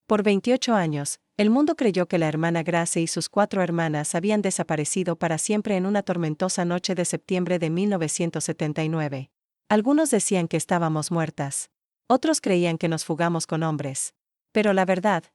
Por 28 años, el mundo creyó que la hermana Grace y sus 4 hermanas habían desaparecido para siempre en una tormentosa noche de septiembre de 1979. Algunos decían que estábamos muertas. Otros creían que nos fugamos con hombres. Pero la verdad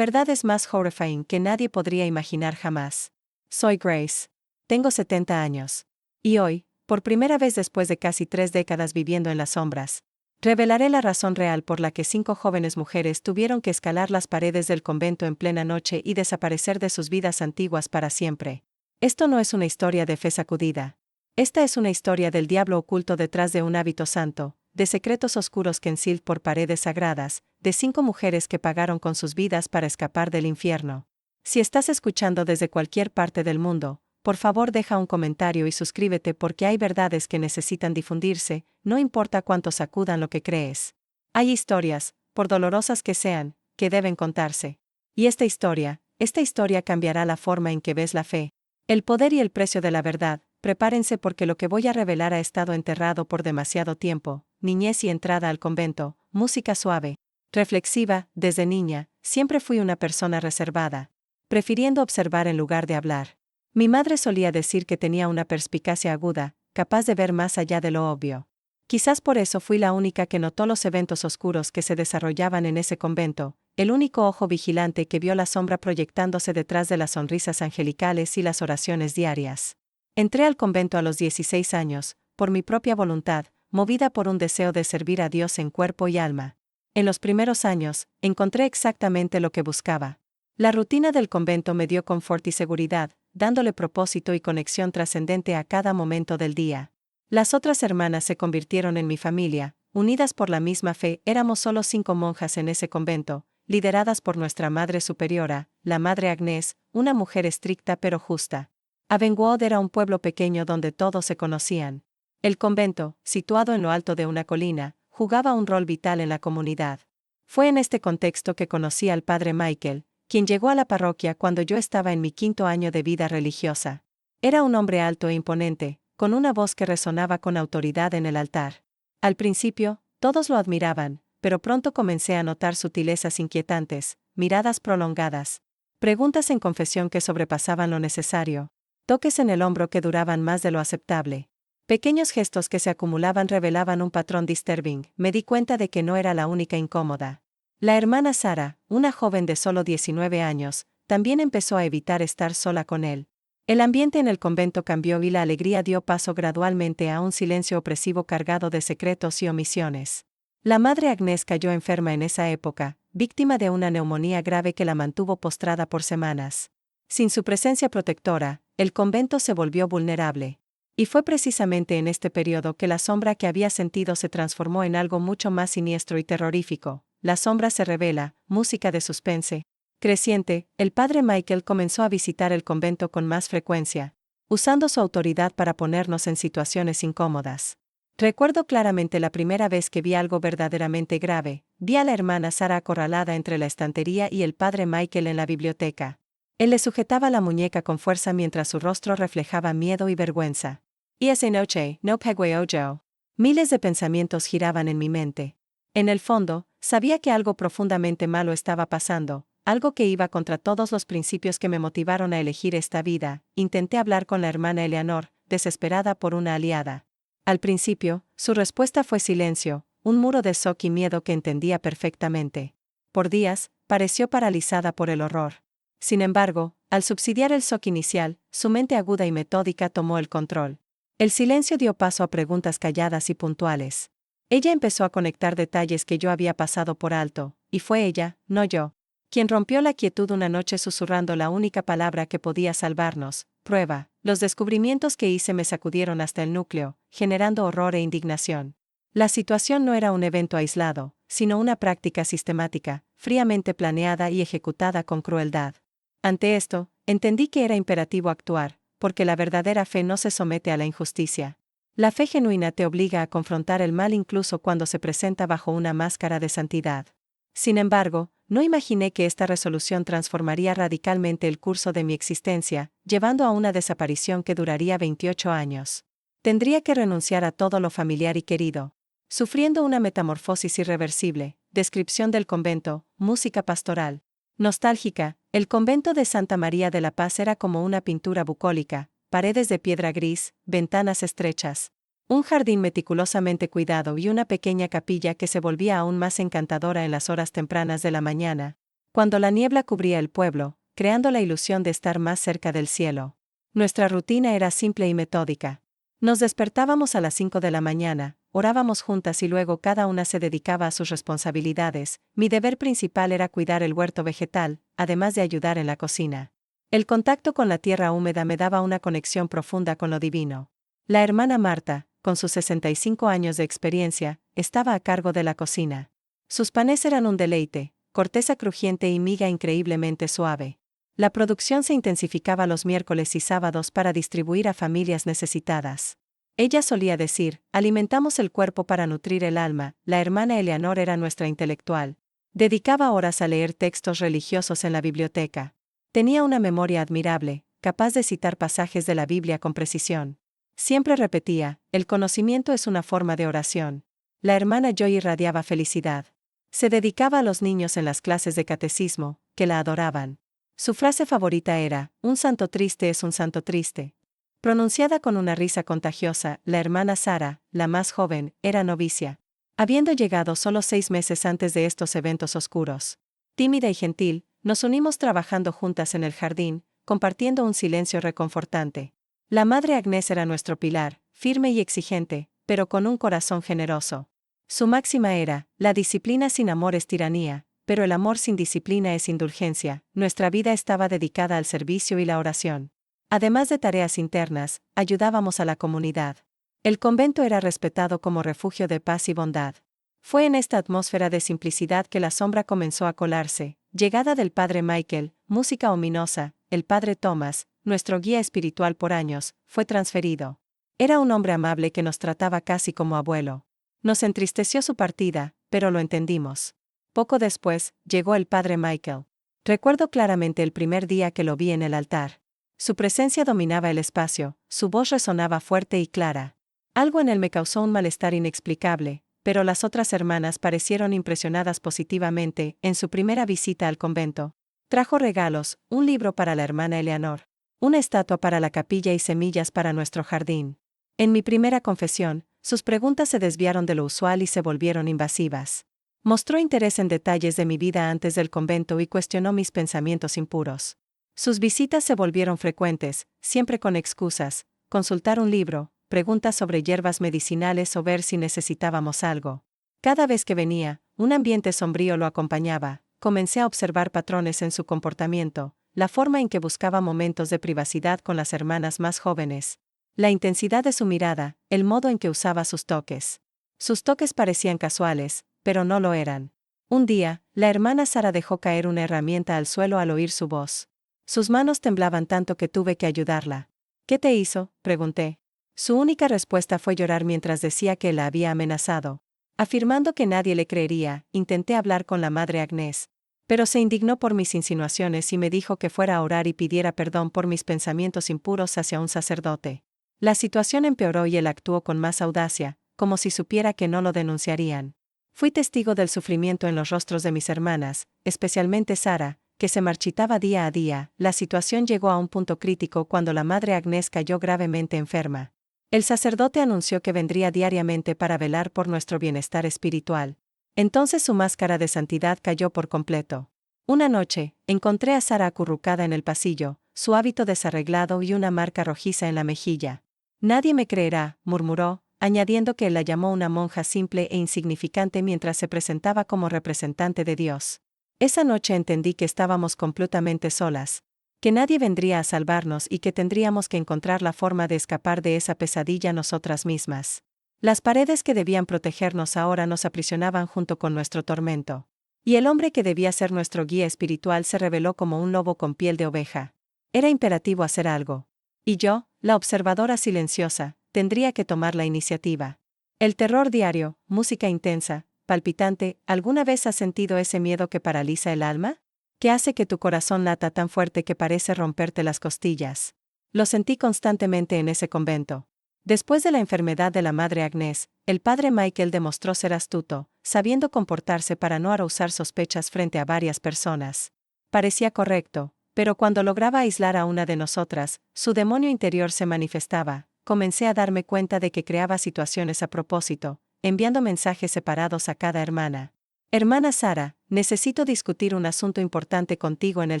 es más horrifying que nadie podría imaginar jamás. Soy Grace. Tengo 70 años. Y hoy, por primera vez después de casi 3 décadas viviendo en las sombras, revelaré la razón real por la que 5 jóvenes mujeres tuvieron que escalar las paredes del convento en plena noche y desaparecer de sus vidas antiguas para siempre. Esto no es una historia de fe sacudida. Esta es una historia del diablo oculto detrás de un hábito santo, de secretos oscuros que enciltan por paredes sagradas, de 5 mujeres que pagaron con sus vidas para escapar del infierno. Si estás escuchando desde cualquier parte del mundo, por favor deja un comentario y suscríbete porque hay verdades que necesitan difundirse, no importa cuánto sacudan lo que crees. Hay historias, por dolorosas que sean, que deben contarse. Y esta historia cambiará la forma en que ves la fe, el poder y el precio de la verdad. Prepárense porque lo que voy a revelar ha estado enterrado por demasiado tiempo. Niñez y entrada al convento, música suave, reflexiva. Desde niña, siempre fui una persona reservada, prefiriendo observar en lugar de hablar. Mi madre solía decir que tenía una perspicacia aguda, capaz de ver más allá de lo obvio. Quizás por eso fui la única que notó los eventos oscuros que se desarrollaban en ese convento, el único ojo vigilante que vio la sombra proyectándose detrás de las sonrisas angelicales y las oraciones diarias. Entré al convento a los 16 años, por mi propia voluntad, movida por un deseo de servir a Dios en cuerpo y alma. En los primeros años, encontré exactamente lo que buscaba. La rutina del convento me dio confort y seguridad, dándole propósito y conexión trascendente a cada momento del día. Las otras hermanas se convirtieron en mi familia, unidas por la misma fe. Éramos solo 5 monjas en ese convento, lideradas por nuestra Madre Superiora, la Madre Agnés, una mujer estricta pero justa. Avonwood era un pueblo pequeño donde todos se conocían. El convento, situado en lo alto de una colina, jugaba un rol vital en la comunidad. Fue en este contexto que conocí al padre Michael, quien llegó a la parroquia cuando yo estaba en mi 5º año de vida religiosa. Era un hombre alto e imponente, con una voz que resonaba con autoridad en el altar. Al principio, todos lo admiraban, pero pronto comencé a notar sutilezas inquietantes, miradas prolongadas, preguntas en confesión que sobrepasaban lo necesario, toques en el hombro que duraban más de lo aceptable. Pequeños gestos que se acumulaban revelaban un patrón disturbing. Me di cuenta de que no era la única incómoda. La hermana Sara, una joven de solo 19 años, también empezó a evitar estar sola con él. El ambiente en el convento cambió y la alegría dio paso gradualmente a un silencio opresivo cargado de secretos y omisiones. La madre Agnés cayó enferma en esa época, víctima de una neumonía grave que la mantuvo postrada por semanas. Sin su presencia protectora, el convento se volvió vulnerable. Y fue precisamente en este periodo que la sombra que había sentido se transformó en algo mucho más siniestro y terrorífico. La sombra se revela, música de suspense. Creciente, el padre Michael comenzó a visitar el convento con más frecuencia, usando su autoridad para ponernos en situaciones incómodas. Recuerdo claramente la primera vez que vi algo verdaderamente grave. Vi a la hermana Sara acorralada entre la estantería y el padre Michael en la biblioteca. Él le sujetaba la muñeca con fuerza mientras su rostro reflejaba miedo y vergüenza. Y esa noche, no pegué yo. Miles de pensamientos giraban en mi mente. En el fondo, sabía que algo profundamente malo estaba pasando, algo que iba contra todos los principios que me motivaron a elegir esta vida. Intenté hablar con la hermana Eleanor, desesperada por una aliada. Al principio, su respuesta fue silencio, un muro de shock y miedo que entendía perfectamente. Por días, pareció paralizada por el horror. Sin embargo, al subsidiar el shock inicial, su mente aguda y metódica tomó el control. El silencio dio paso a preguntas calladas y puntuales. Ella empezó a conectar detalles que yo había pasado por alto, y fue ella, no yo, quien rompió la quietud una noche susurrando la única palabra que podía salvarnos: prueba. Los descubrimientos que hice me sacudieron hasta el núcleo, generando horror e indignación. La situación no era un evento aislado, sino una práctica sistemática, fríamente planeada y ejecutada con crueldad. Ante esto, entendí que era imperativo actuar, porque la verdadera fe no se somete a la injusticia. La fe genuina te obliga a confrontar el mal incluso cuando se presenta bajo una máscara de santidad. Sin embargo, no imaginé que esta resolución transformaría radicalmente el curso de mi existencia, llevando a una desaparición que duraría 28 años. Tendría que renunciar a todo lo familiar y querido. Sufriendo una metamorfosis irreversible, descripción del convento, música pastoral. Nostálgica, el convento de Santa María de la Paz era como una pintura bucólica, paredes de piedra gris, ventanas estrechas, un jardín meticulosamente cuidado y una pequeña capilla que se volvía aún más encantadora en las horas tempranas de la mañana, cuando la niebla cubría el pueblo, creando la ilusión de estar más cerca del cielo. Nuestra rutina era simple y metódica. Nos despertábamos a las 5 de la mañana, orábamos juntas y luego cada una se dedicaba a sus responsabilidades. Mi deber principal era cuidar el huerto vegetal, además de ayudar en la cocina. El contacto con la tierra húmeda me daba una conexión profunda con lo divino. La hermana Marta, con sus 65 años de experiencia, estaba a cargo de la cocina. Sus panes eran un deleite, corteza crujiente y miga increíblemente suave. La producción se intensificaba los miércoles y sábados para distribuir a familias necesitadas. Ella solía decir, alimentamos el cuerpo para nutrir el alma. La hermana Eleanor era nuestra intelectual. Dedicaba horas a leer textos religiosos en la biblioteca. Tenía una memoria admirable, capaz de citar pasajes de la Biblia con precisión. Siempre repetía, el conocimiento es una forma de oración. La hermana Joy irradiaba felicidad. Se dedicaba a los niños en las clases de catecismo, que la adoraban. Su frase favorita era, un santo triste es un santo triste. Pronunciada con una risa contagiosa, la hermana Sara, la más joven, era novicia. Habiendo llegado solo 6 meses antes de estos eventos oscuros. Tímida y gentil, nos unimos trabajando juntas en el jardín, compartiendo un silencio reconfortante. La madre Agnés era nuestro pilar, firme y exigente, pero con un corazón generoso. Su máxima era, la disciplina sin amor es tiranía, pero el amor sin disciplina es indulgencia. Nuestra vida estaba dedicada al servicio y la oración. Además de tareas internas, ayudábamos a la comunidad. El convento era respetado como refugio de paz y bondad. Fue en esta atmósfera de simplicidad que la sombra comenzó a colarse, llegada del padre Michael, música ominosa, el padre Thomas, nuestro guía espiritual por años, fue transferido. Era un hombre amable que nos trataba casi como abuelo. Nos entristeció su partida, pero lo entendimos. Poco después, llegó el padre Michael. Recuerdo claramente el primer día que lo vi en el altar. Su presencia dominaba el espacio, su voz resonaba fuerte y clara. Algo en él me causó un malestar inexplicable, pero las otras hermanas parecieron impresionadas positivamente. En su primera visita al convento, trajo regalos, un libro para la hermana Eleanor, una estatua para la capilla y semillas para nuestro jardín. En mi primera confesión, sus preguntas se desviaron de lo usual y se volvieron invasivas. Mostró interés en detalles de mi vida antes del convento y cuestionó mis pensamientos impuros. Sus visitas se volvieron frecuentes, siempre con excusas, consultar un libro, preguntas sobre hierbas medicinales o ver si necesitábamos algo. Cada vez que venía, un ambiente sombrío lo acompañaba. Comencé a observar patrones en su comportamiento, la forma en que buscaba momentos de privacidad con las hermanas más jóvenes, la intensidad de su mirada, el modo en que usaba sus toques. Sus toques parecían casuales, pero no lo eran. Un día, la hermana Sara dejó caer una herramienta al suelo al oír su voz. Sus manos temblaban tanto que tuve que ayudarla. ¿Qué te hizo?, pregunté. Su única respuesta fue llorar mientras decía que la había amenazado. Afirmando que nadie le creería, intenté hablar con la madre Agnés. Pero se indignó por mis insinuaciones y me dijo que fuera a orar y pidiera perdón por mis pensamientos impuros hacia un sacerdote. La situación empeoró y él actuó con más audacia, como si supiera que no lo denunciarían. Fui testigo del sufrimiento en los rostros de mis hermanas, especialmente Sara, que se marchitaba día a día. La situación llegó a un punto crítico cuando la madre Agnés cayó gravemente enferma. El sacerdote anunció que vendría diariamente para velar por nuestro bienestar espiritual. Entonces su máscara de santidad cayó por completo. Una noche, encontré a Sara acurrucada en el pasillo, su hábito desarreglado y una marca rojiza en la mejilla. Nadie me creerá, murmuró, añadiendo que él la llamó una monja simple e insignificante mientras se presentaba como representante de Dios. Esa noche entendí que estábamos completamente solas, que nadie vendría a salvarnos y que tendríamos que encontrar la forma de escapar de esa pesadilla nosotras mismas. Las paredes que debían protegernos ahora nos aprisionaban junto con nuestro tormento. Y el hombre que debía ser nuestro guía espiritual se reveló como un lobo con piel de oveja. Era imperativo hacer algo. Y yo, la observadora silenciosa, tendría que tomar la iniciativa. El terror diario, música intensa, palpitante. ¿Alguna vez has sentido ese miedo que paraliza el alma? ¿Que hace que tu corazón lata tan fuerte que parece romperte las costillas? Lo sentí constantemente en ese convento. Después de la enfermedad de la madre Agnés, el padre Michael demostró ser astuto, sabiendo comportarse para no arrozar sospechas frente a varias personas. Parecía correcto, pero cuando lograba aislar a una de nosotras, su demonio interior se manifestaba. Comencé a darme cuenta de que creaba situaciones a propósito, enviando mensajes separados a cada hermana. Hermana Sara, necesito discutir un asunto importante contigo en el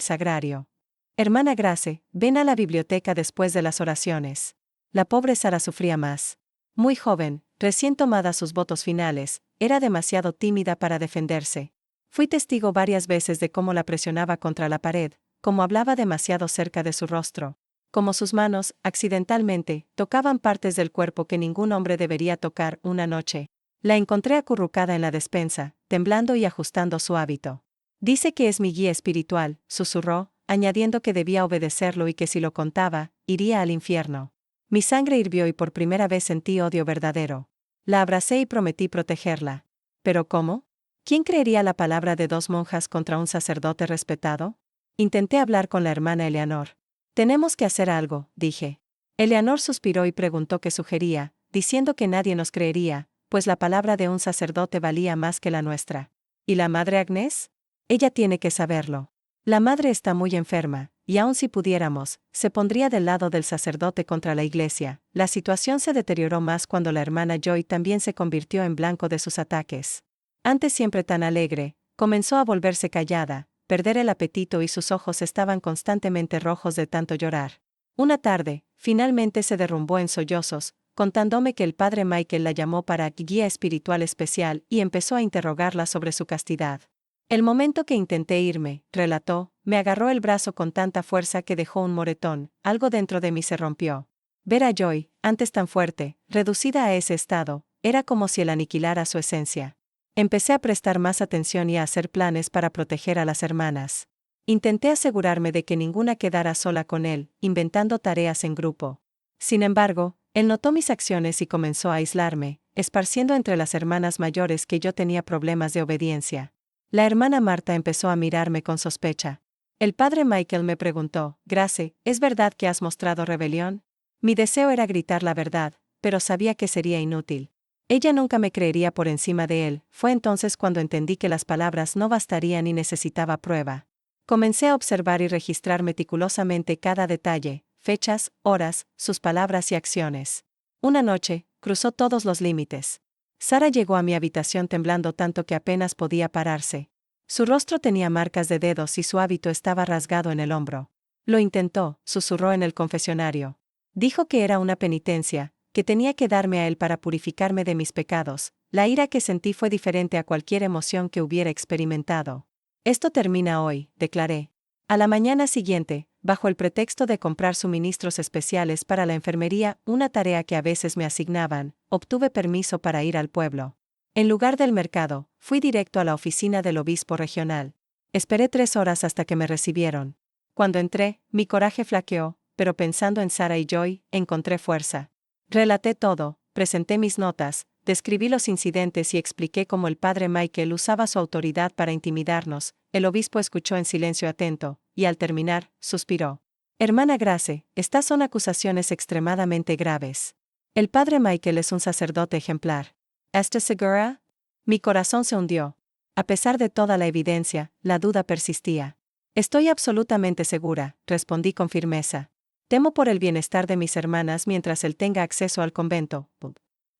sagrario. Hermana Grace, ven a la biblioteca después de las oraciones. La pobre Sara sufría más. Muy joven, recién tomada sus votos finales, era demasiado tímida para defenderse. Fui testigo varias veces de cómo la presionaba contra la pared, cómo hablaba demasiado cerca de su rostro, cómo sus manos, accidentalmente, tocaban partes del cuerpo que ningún hombre debería tocar una noche. La encontré acurrucada en la despensa, temblando y ajustando su hábito. Dice que es mi guía espiritual, susurró, añadiendo que debía obedecerlo y que si lo contaba, iría al infierno. Mi sangre hirvió y por primera vez sentí odio verdadero. La abracé y prometí protegerla. ¿Pero cómo? ¿Quién creería la palabra de dos monjas contra un sacerdote respetado? Intenté hablar con la hermana Eleanor. Tenemos que hacer algo, dije. Eleanor suspiró y preguntó qué sugería, diciendo que nadie nos creería, pues la palabra de un sacerdote valía más que la nuestra. ¿Y la madre Agnés? Ella tiene que saberlo. La madre está muy enferma, y aun si pudiéramos, se pondría del lado del sacerdote contra la iglesia. La situación se deterioró más cuando la hermana Joy también se convirtió en blanco de sus ataques. Antes siempre tan alegre, comenzó a volverse callada, perder el apetito y sus ojos estaban constantemente rojos de tanto llorar. Una tarde, finalmente se derrumbó en sollozos, contándome que el padre Michael la llamó para guía espiritual especial y empezó a interrogarla sobre su castidad. El momento que intenté irme, relató, me agarró el brazo con tanta fuerza que dejó un moretón, algo dentro de mí se rompió. Ver a Joy, antes tan fuerte, reducida a ese estado, era como si él aniquilara su esencia. Empecé a prestar más atención y a hacer planes para proteger a las hermanas. Intenté asegurarme de que ninguna quedara sola con él, inventando tareas en grupo. Sin embargo, él notó mis acciones y comenzó a aislarme, esparciendo entre las hermanas mayores que yo tenía problemas de obediencia. La hermana Marta empezó a mirarme con sospecha. El padre Michael me preguntó, Grace, ¿es verdad que has mostrado rebelión? Mi deseo era gritar la verdad, pero sabía que sería inútil. Ella nunca me creería por encima de él. Fue entonces cuando entendí que las palabras no bastarían y necesitaba prueba. Comencé a observar y registrar meticulosamente cada detalle, fechas, horas, sus palabras y acciones. Una noche, cruzó todos los límites. Sara llegó a mi habitación temblando tanto que apenas podía pararse. Su rostro tenía marcas de dedos y su hábito estaba rasgado en el hombro. Lo intentó, susurró en el confesionario. Dijo que era una penitencia, que tenía que darme a él para purificarme de mis pecados. La ira que sentí fue diferente a cualquier emoción que hubiera experimentado. Esto termina hoy, declaré. A la mañana siguiente, bajo el pretexto de comprar suministros especiales para la enfermería, una tarea que a veces me asignaban, obtuve permiso para ir al pueblo. En lugar del mercado, fui directo a la oficina del obispo regional. Esperé 3 horas hasta que me recibieron. Cuando entré, mi coraje flaqueó, pero pensando en Sara y Joy, encontré fuerza. Relaté todo, presenté mis notas, describí los incidentes y expliqué cómo el padre Michael usaba su autoridad para intimidarnos. El obispo escuchó en silencio atento, y al terminar, suspiró. Hermana Grace, estas son acusaciones extremadamente graves. El padre Michael es un sacerdote ejemplar. ¿Estás segura? Mi corazón se hundió. A pesar de toda la evidencia, la duda persistía. Estoy absolutamente segura, respondí con firmeza. Temo por el bienestar de mis hermanas mientras él tenga acceso al convento.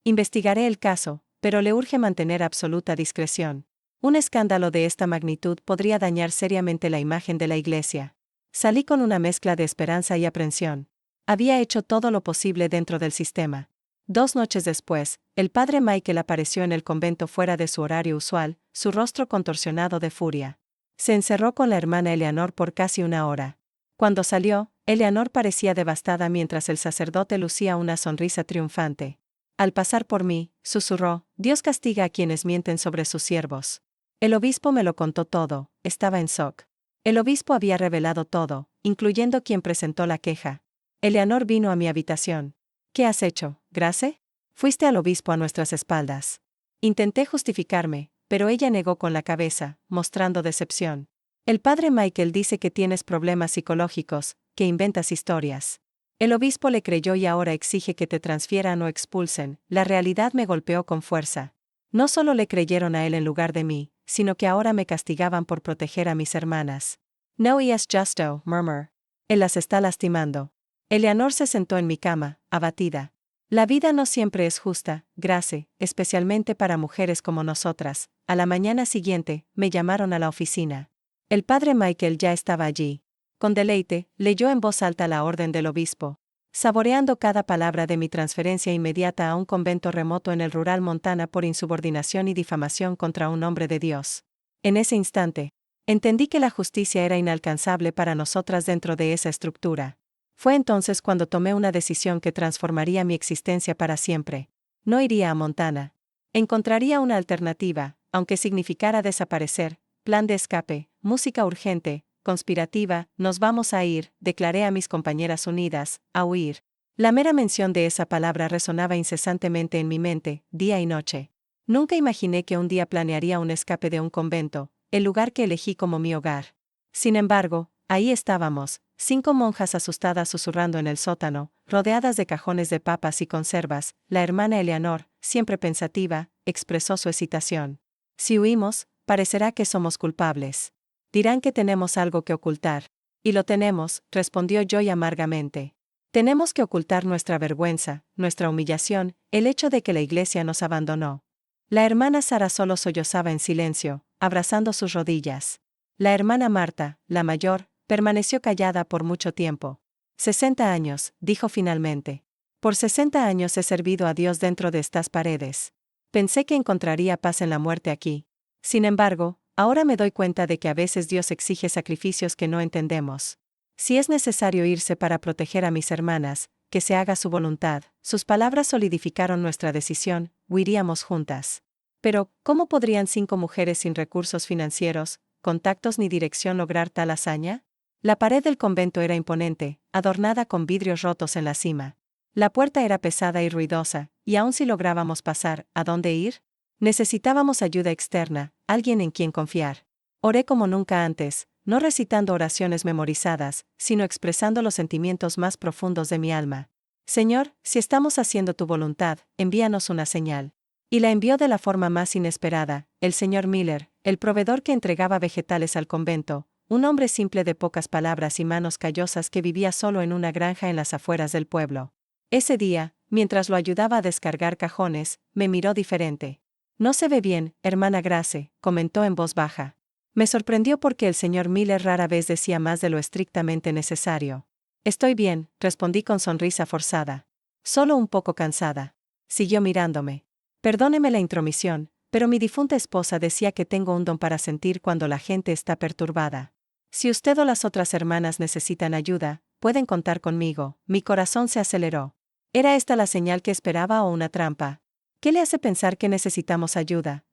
Investigaré el caso, pero le urge mantener absoluta discreción. Un escándalo de esta magnitud podría dañar seriamente la imagen de la iglesia. Salí con una mezcla de esperanza y aprensión. Había hecho todo lo posible dentro del sistema. 2 noches después, el padre Michael apareció en el convento fuera de su horario usual, su rostro contorsionado de furia. Se encerró con la hermana Eleanor por casi 1 hora. Cuando salió, Eleanor parecía devastada mientras el sacerdote lucía una sonrisa triunfante. Al pasar por mí, susurró, Dios castiga a quienes mienten sobre sus siervos. El obispo me lo contó todo, estaba en shock. El obispo había revelado todo, incluyendo quien presentó la queja. Eleanor vino a mi habitación. ¿Qué has hecho, Grace? Fuiste al obispo a nuestras espaldas. Intenté justificarme, pero ella negó con la cabeza, mostrando decepción. El padre Michael dice que tienes problemas psicológicos, que inventas historias. El obispo le creyó y ahora exige que te transfieran o expulsen. La realidad me golpeó con fuerza. No solo le creyeron a él en lugar de mí, sino que ahora me castigaban por proteger a mis hermanas. No es justo, murmur. Él las está lastimando. Eleanor se sentó en mi cama, abatida. La vida no siempre es justa, Grace, especialmente para mujeres como nosotras. A la mañana siguiente, me llamaron a la oficina. El padre Michael ya estaba allí. Con deleite, leyó en voz alta la orden del obispo, saboreando cada palabra de mi transferencia inmediata a un convento remoto en el rural Montana por insubordinación y difamación contra un hombre de Dios. En ese instante, entendí que la justicia era inalcanzable para nosotras dentro de esa estructura. Fue entonces cuando tomé una decisión que transformaría mi existencia para siempre. No iría a Montana. Encontraría una alternativa, aunque significara desaparecer, plan de escape, música urgente, conspirativa, nos vamos a ir, declaré a mis compañeras unidas, a huir. La mera mención de esa palabra resonaba incesantemente en mi mente, día y noche. Nunca imaginé que un día planearía un escape de un convento, el lugar que elegí como mi hogar. Sin embargo, ahí estábamos, 5 monjas asustadas susurrando en el sótano, rodeadas de cajones de papas y conservas. La hermana Eleanor, siempre pensativa, expresó su hesitación. Si huimos, parecerá que somos culpables. Dirán que tenemos algo que ocultar. Y lo tenemos, respondió Joy amargamente. Tenemos que ocultar nuestra vergüenza, nuestra humillación, el hecho de que la iglesia nos abandonó. La hermana Sara solo sollozaba en silencio, abrazando sus rodillas. La hermana Marta, la mayor, permaneció callada por mucho tiempo. 60 años, dijo finalmente. Por 60 años he servido a Dios dentro de estas paredes. Pensé que encontraría paz en la muerte aquí. Sin embargo, ahora me doy cuenta de que a veces Dios exige sacrificios que no entendemos. Si es necesario irse para proteger a mis hermanas, que se haga su voluntad. Sus palabras solidificaron nuestra decisión, huiríamos juntas. Pero, ¿cómo podrían 5 mujeres sin recursos financieros, contactos ni dirección lograr tal hazaña? La pared del convento era imponente, adornada con vidrios rotos en la cima. La puerta era pesada y ruidosa, y aun si lográbamos pasar, ¿a dónde ir? Necesitábamos ayuda externa, alguien en quien confiar. Oré como nunca antes, no recitando oraciones memorizadas, sino expresando los sentimientos más profundos de mi alma. Señor, si estamos haciendo tu voluntad, envíanos una señal. Y la envió de la forma más inesperada, el señor Miller, el proveedor que entregaba vegetales al convento, un hombre simple de pocas palabras y manos callosas que vivía solo en una granja en las afueras del pueblo. Ese día, mientras lo ayudaba a descargar cajones, me miró diferente. No se ve bien, hermana Grace, comentó en voz baja. Me sorprendió porque el señor Miller rara vez decía más de lo estrictamente necesario. Estoy bien, respondí con sonrisa forzada. Solo un poco cansada. Siguió mirándome. Perdóneme la intromisión, pero mi difunta esposa decía que tengo un don para sentir cuando la gente está perturbada. Si usted o las otras hermanas necesitan ayuda, pueden contar conmigo. Mi corazón se aceleró. ¿Era esta la señal que esperaba o una trampa? ¿Qué le hace pensar que necesitamos ayuda?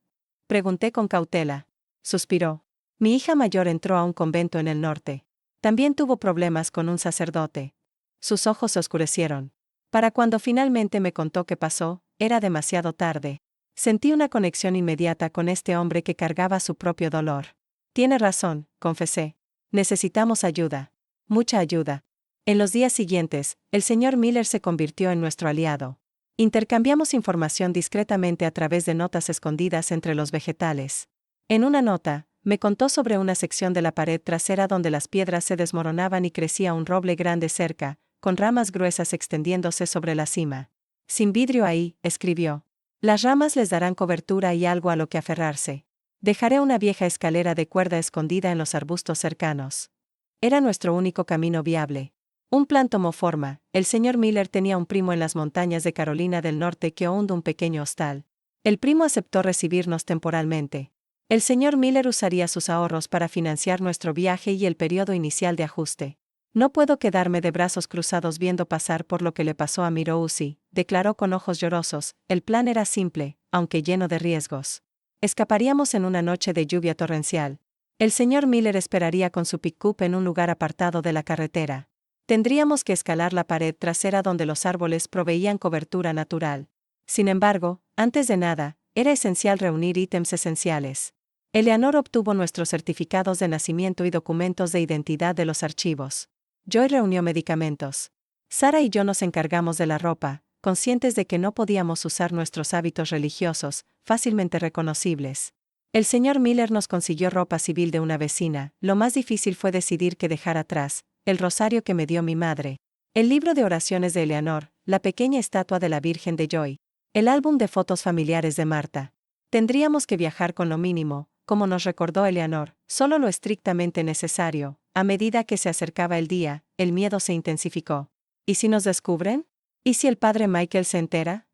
Pregunté con cautela. Suspiró. Mi hija mayor entró a un convento en el norte. También tuvo problemas con un sacerdote. Sus ojos se oscurecieron. Para cuando finalmente me contó qué pasó, era demasiado tarde. Sentí una conexión inmediata con este hombre que cargaba su propio dolor. Tiene razón, confesé. Necesitamos ayuda. Mucha ayuda. En los días siguientes, el señor Miller se convirtió en nuestro aliado. Intercambiamos información discretamente a través de notas escondidas entre los vegetales. En una nota, me contó sobre una sección de la pared trasera donde las piedras se desmoronaban y crecía un roble grande cerca, con ramas gruesas extendiéndose sobre la cima. Sin vidrio ahí, escribió. Las ramas les darán cobertura y algo a lo que aferrarse. Dejaré una vieja escalera de cuerda escondida en los arbustos cercanos. Era nuestro único camino viable. Un plan tomó forma. El señor Miller tenía un primo en las montañas de Carolina del Norte que ownó un pequeño hostal. El primo aceptó recibirnos temporalmente. El señor Miller usaría sus ahorros para financiar nuestro viaje y el periodo inicial de ajuste. No puedo quedarme de brazos cruzados viendo pasar por lo que le pasó a Mirousi, declaró con ojos llorosos. El plan era simple, aunque lleno de riesgos. Escaparíamos en una noche de lluvia torrencial. El señor Miller esperaría con su pick-up en un lugar apartado de la carretera. Tendríamos que escalar la pared trasera donde los árboles proveían cobertura natural. Sin embargo, antes de nada, era esencial reunir ítems esenciales. Eleanor obtuvo nuestros certificados de nacimiento y documentos de identidad de los archivos. Joy reunió medicamentos. Sara y yo nos encargamos de la ropa, conscientes de que no podíamos usar nuestros hábitos religiosos, fácilmente reconocibles. El señor Miller nos consiguió ropa civil de una vecina. Lo más difícil fue decidir qué dejar atrás: el rosario que me dio mi madre, el libro de oraciones de Eleanor, la pequeña estatua de la Virgen de Joy, el álbum de fotos familiares de Marta. Tendríamos que viajar con lo mínimo, como nos recordó Eleanor, solo lo estrictamente necesario. A medida que se acercaba el día, el miedo se intensificó. ¿Y si nos descubren? ¿Y si el padre Michael se entera?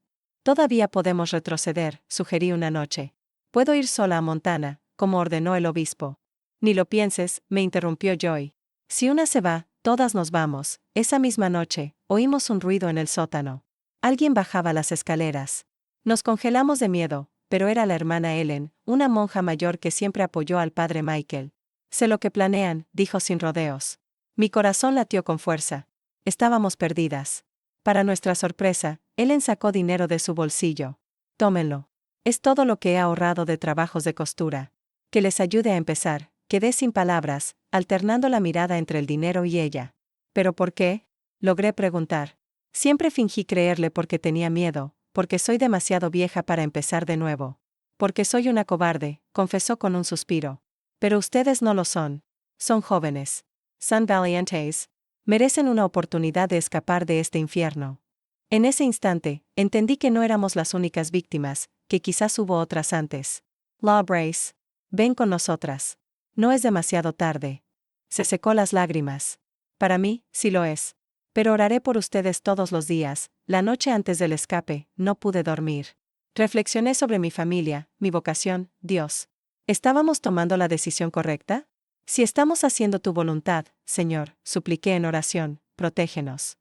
Todavía podemos retroceder, sugerí una noche. Puedo ir sola a Montana, como ordenó el obispo. Ni lo pienses, me interrumpió Joy. Si una se va, todas nos vamos. Esa misma noche, oímos un ruido en el sótano. Alguien bajaba las escaleras. Nos congelamos de miedo, pero era la hermana Ellen, una monja mayor que siempre apoyó al padre Michael. Sé lo que planean, dijo sin rodeos. Mi corazón latió con fuerza. Estábamos perdidas. Para nuestra sorpresa, Ellen sacó dinero de su bolsillo. Tómenlo. Es todo lo que he ahorrado de trabajos de costura. Que les ayude a empezar. Quedé sin palabras, alternando la mirada entre el dinero y ella. ¿Pero por qué? Logré preguntar. Siempre fingí creerle porque tenía miedo, porque soy demasiado vieja para empezar de nuevo. Porque soy una cobarde, confesó con un suspiro. Pero ustedes no lo son. Son jóvenes. Son valientes. Merecen una oportunidad de escapar de este infierno. En ese instante, entendí que no éramos las únicas víctimas, que quizás hubo otras antes. Lawbrace, ven con nosotras. No es demasiado tarde. Se secó las lágrimas. Para mí, sí lo es. Pero oraré por ustedes todos los días. La noche antes del escape, no pude dormir. Reflexioné sobre mi familia, mi vocación, Dios. ¿Estábamos tomando la decisión correcta? Si estamos haciendo tu voluntad, Señor, supliqué en oración, protégenos.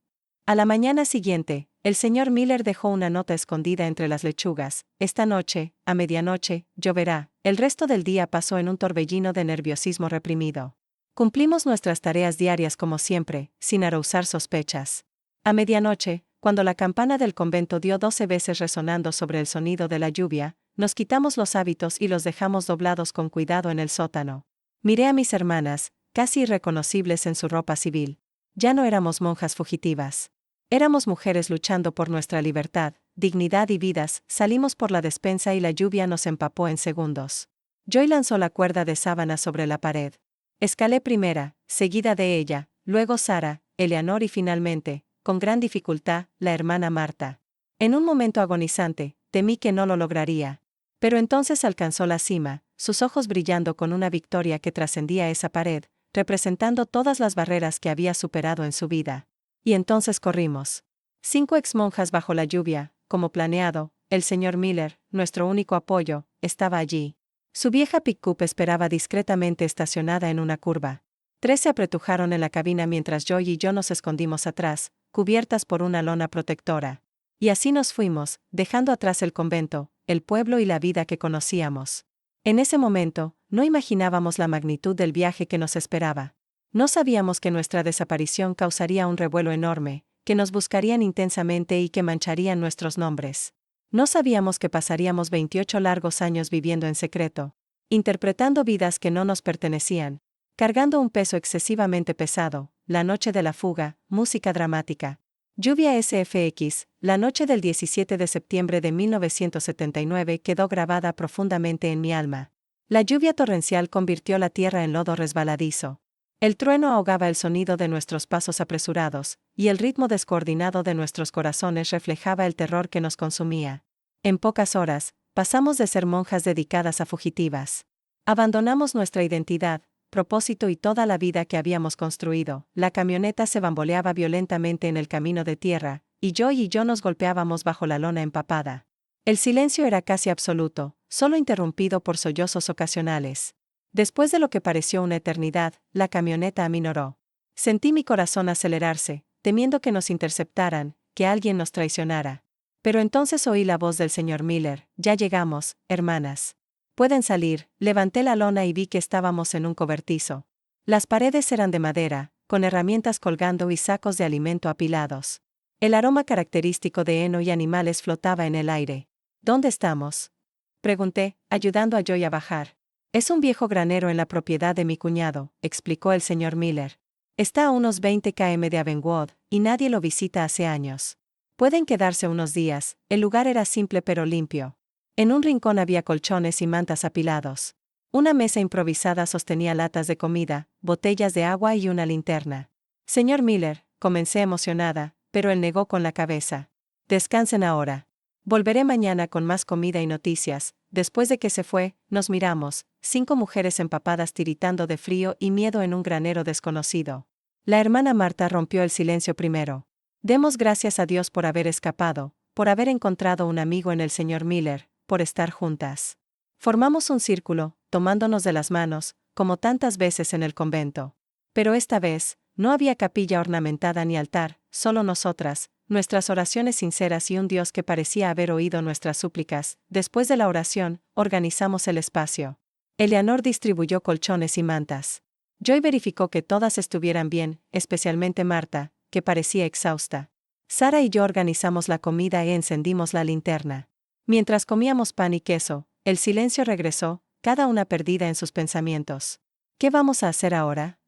A la mañana siguiente, el señor Miller dejó una nota escondida entre las lechugas. Esta noche, a medianoche, lloverá. El resto del día pasó en un torbellino de nerviosismo reprimido. Cumplimos nuestras tareas diarias como siempre, sin arrozar sospechas. A medianoche, cuando la campana del convento dio 12 veces resonando sobre el sonido de la lluvia, nos quitamos los hábitos y los dejamos doblados con cuidado en el sótano. Miré a mis hermanas, casi irreconocibles en su ropa civil. Ya no éramos monjas fugitivas. Éramos mujeres luchando por nuestra libertad, dignidad y vidas. Salimos por la despensa y la lluvia nos empapó en segundos. Joy lanzó la cuerda de sábana sobre la pared. Escalé primera, seguida de ella, luego Sara, Eleanor y finalmente, con gran dificultad, la hermana Marta. En un momento agonizante, temí que no lo lograría. Pero entonces alcanzó la cima, sus ojos brillando con una victoria que trascendía esa pared, representando todas las barreras que había superado en su vida. Y entonces corrimos. 5 exmonjas bajo la lluvia, como planeado. El señor Miller, nuestro único apoyo, estaba allí. Su vieja pick-up esperaba discretamente estacionada en una curva. 3 se apretujaron en la cabina mientras Joy y yo nos escondimos atrás, cubiertas por una lona protectora. Y así nos fuimos, dejando atrás el convento, el pueblo y la vida que conocíamos. En ese momento, no imaginábamos la magnitud del viaje que nos esperaba. No sabíamos que nuestra desaparición causaría un revuelo enorme, que nos buscarían intensamente y que mancharían nuestros nombres. No sabíamos que pasaríamos 28 largos años viviendo en secreto, interpretando vidas que no nos pertenecían, cargando un peso excesivamente pesado. La noche de la fuga, música dramática. Lluvia SFX, la noche del 17 de septiembre de 1979 quedó grabada profundamente en mi alma. La lluvia torrencial convirtió la tierra en lodo resbaladizo. El trueno ahogaba el sonido de nuestros pasos apresurados, y el ritmo descoordinado de nuestros corazones reflejaba el terror que nos consumía. En pocas horas, pasamos de ser monjas dedicadas a fugitivas. Abandonamos nuestra identidad, propósito y toda la vida que habíamos construido. La camioneta se bamboleaba violentamente en el camino de tierra, y yo nos golpeábamos bajo la lona empapada. El silencio era casi absoluto, solo interrumpido por sollozos ocasionales. Después de lo que pareció una eternidad, la camioneta aminoró. Sentí mi corazón acelerarse, temiendo que nos interceptaran, que alguien nos traicionara. Pero entonces oí la voz del señor Miller: ya llegamos, hermanas. Pueden salir. Levanté la lona y vi que estábamos en un cobertizo. Las paredes eran de madera, con herramientas colgando y sacos de alimento apilados. El aroma característico de heno y animales flotaba en el aire. ¿Dónde estamos?, pregunté, ayudando a Joy a bajar. Es un viejo granero en la propiedad de mi cuñado, explicó el señor Miller. Está a unos 20 km de Avonwood, y nadie lo visita hace años. Pueden quedarse unos días. El lugar era simple pero limpio. En un rincón había colchones y mantas apilados. Una mesa improvisada sostenía latas de comida, botellas de agua y una linterna. Señor Miller, comencé emocionada, pero él negó con la cabeza. Descansen ahora. Volveré mañana con más comida y noticias. Después de que se fue, nos miramos, 5 mujeres empapadas tiritando de frío y miedo en un granero desconocido. La hermana Marta rompió el silencio primero. Demos gracias a Dios por haber escapado, por haber encontrado un amigo en el señor Miller, por estar juntas. Formamos un círculo, tomándonos de las manos, como tantas veces en el convento. Pero esta vez, no había capilla ornamentada ni altar, solo nosotras, nuestras oraciones sinceras y un Dios que parecía haber oído nuestras súplicas. Después de la oración, organizamos el espacio. Eleanor distribuyó colchones y mantas. Joy verificó que todas estuvieran bien, especialmente Marta, que parecía exhausta. Sara y yo organizamos la comida e encendimos la linterna. Mientras comíamos pan y queso, el silencio regresó, cada una perdida en sus pensamientos. ¿Qué vamos a hacer ahora?,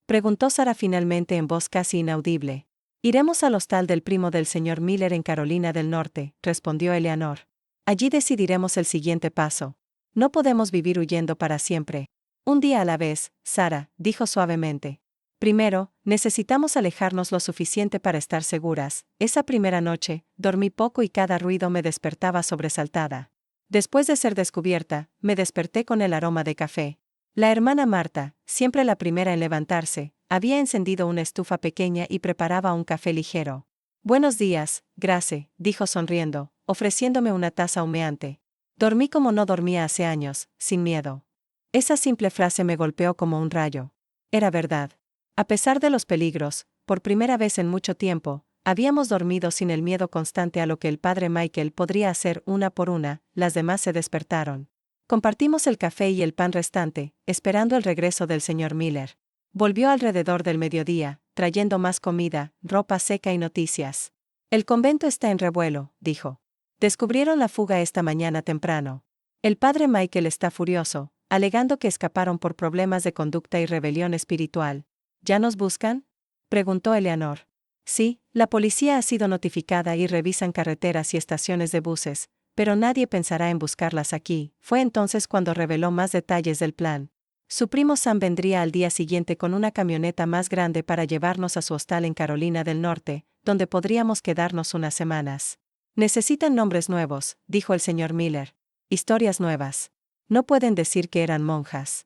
preguntó Sara finalmente en voz casi inaudible. Iremos al hostal del primo del señor Miller en Carolina del Norte, respondió Eleanor. Allí decidiremos el siguiente paso. No podemos vivir huyendo para siempre. Un día a la vez, Sara, dijo suavemente. Primero, necesitamos alejarnos lo suficiente para estar seguras. Esa primera noche, dormí poco y cada ruido me despertaba sobresaltada. Después de ser descubierta, me desperté con el aroma de café. La hermana Marta, siempre la primera en levantarse, había encendido una estufa pequeña y preparaba un café ligero. Buenos días, Grace, dijo sonriendo, ofreciéndome una taza humeante. Dormí como no dormía hace años, sin miedo. Esa simple frase me golpeó como un rayo. Era verdad. A pesar de los peligros, por primera vez en mucho tiempo, habíamos dormido sin el miedo constante a lo que el padre Michael podría hacer una por una. Las demás se despertaron. Compartimos el café y el pan restante, esperando el regreso del señor Miller. Volvió alrededor del mediodía, trayendo más comida, ropa seca y noticias. El convento está en revuelo, dijo. Descubrieron la fuga esta mañana temprano. El padre Michael está furioso, alegando que escaparon por problemas de conducta y rebelión espiritual. ¿Ya nos buscan?, preguntó Eleanor. Sí, la policía ha sido notificada y revisan carreteras y estaciones de buses, pero nadie pensará en buscarlas aquí. Fue entonces cuando reveló más detalles del plan. Su primo Sam vendría al día siguiente con una camioneta más grande para llevarnos a su hostal en Carolina del Norte, donde podríamos quedarnos unas semanas. Necesitan nombres nuevos, dijo el señor Miller. Historias nuevas. No pueden decir que eran monjas.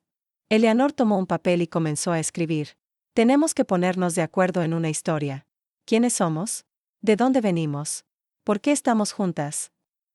Eleanor tomó un papel y comenzó a escribir. Tenemos que ponernos de acuerdo en una historia. ¿Quiénes somos? ¿De dónde venimos? ¿Por qué estamos juntas?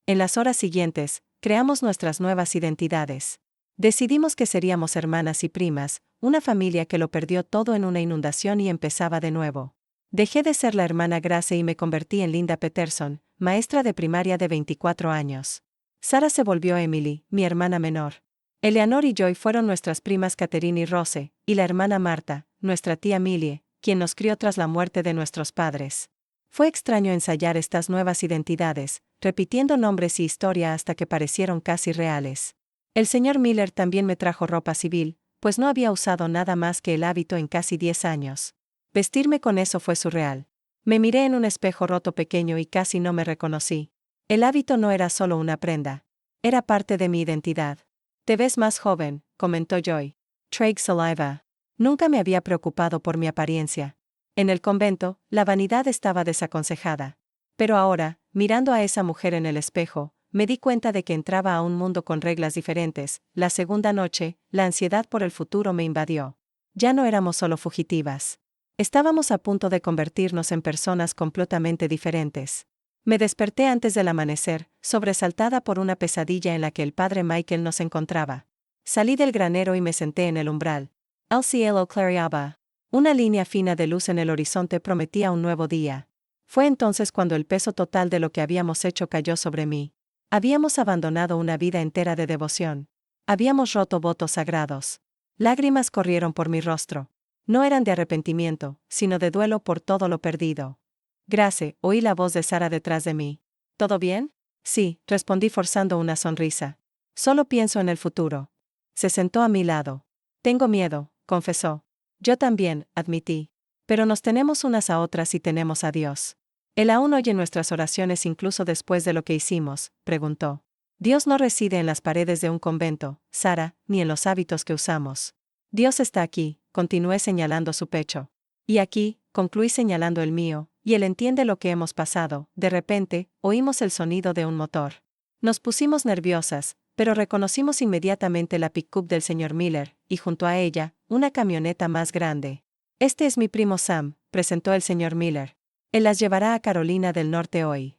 En las horas siguientes, creamos nuestras nuevas identidades. Decidimos que seríamos hermanas y primas, una familia que lo perdió todo en una inundación y empezaba de nuevo. Dejé de ser la hermana Grace y me convertí en Linda Peterson, maestra de primaria de 24 años. Sara se volvió Emily, mi hermana menor. Eleanor y Joy fueron nuestras primas Catherine y Rose, y la hermana Marta, nuestra tía Millie, quien nos crió tras la muerte de nuestros padres. Fue extraño ensayar estas nuevas identidades, repitiendo nombres y historia hasta que parecieron casi reales. El señor Miller también me trajo ropa civil, pues no había usado nada más que el hábito en casi 10 años. Vestirme con eso fue surreal. Me miré en un espejo roto pequeño y casi no me reconocí. El hábito no era solo una prenda. Era parte de mi identidad. Te ves más joven, comentó Joy. Trade saliva. Nunca me había preocupado por mi apariencia. En el convento, la vanidad estaba desaconsejada. Pero ahora, mirando a esa mujer en el espejo, me di cuenta de que entraba a un mundo con reglas diferentes. La segunda noche, la ansiedad por el futuro me invadió. Ya no éramos solo fugitivas. Estábamos a punto de convertirnos en personas completamente diferentes. Me desperté antes del amanecer, sobresaltada por una pesadilla en la que el padre Michael nos encontraba. Salí del granero y me senté en el umbral. El cielo clareaba. Una línea fina de luz en el horizonte prometía un nuevo día. Fue entonces cuando el peso total de lo que habíamos hecho cayó sobre mí. Habíamos abandonado una vida entera de devoción. Habíamos roto votos sagrados. Lágrimas corrieron por mi rostro. No eran de arrepentimiento, sino de duelo por todo lo perdido. Grace, oí la voz de Sara detrás de mí. ¿Todo bien? Sí, respondí forzando una sonrisa. Solo pienso en el futuro. Se sentó a mi lado. Tengo miedo, confesó. Yo también, admití. Pero nos tenemos unas a otras y tenemos a Dios. Él aún oye nuestras oraciones incluso después de lo que hicimos, preguntó. Dios no reside en las paredes de un convento, Sara, ni en los hábitos que usamos. Dios está aquí, continué señalando su pecho. Y aquí, concluí señalando el mío, y Él entiende lo que hemos pasado. De repente, oímos el sonido de un motor. Nos pusimos nerviosas, pero reconocimos inmediatamente la pick-up del señor Miller, y junto a ella, una camioneta más grande. Este es mi primo Sam, presentó el señor Miller. Él las llevará a Carolina del Norte hoy.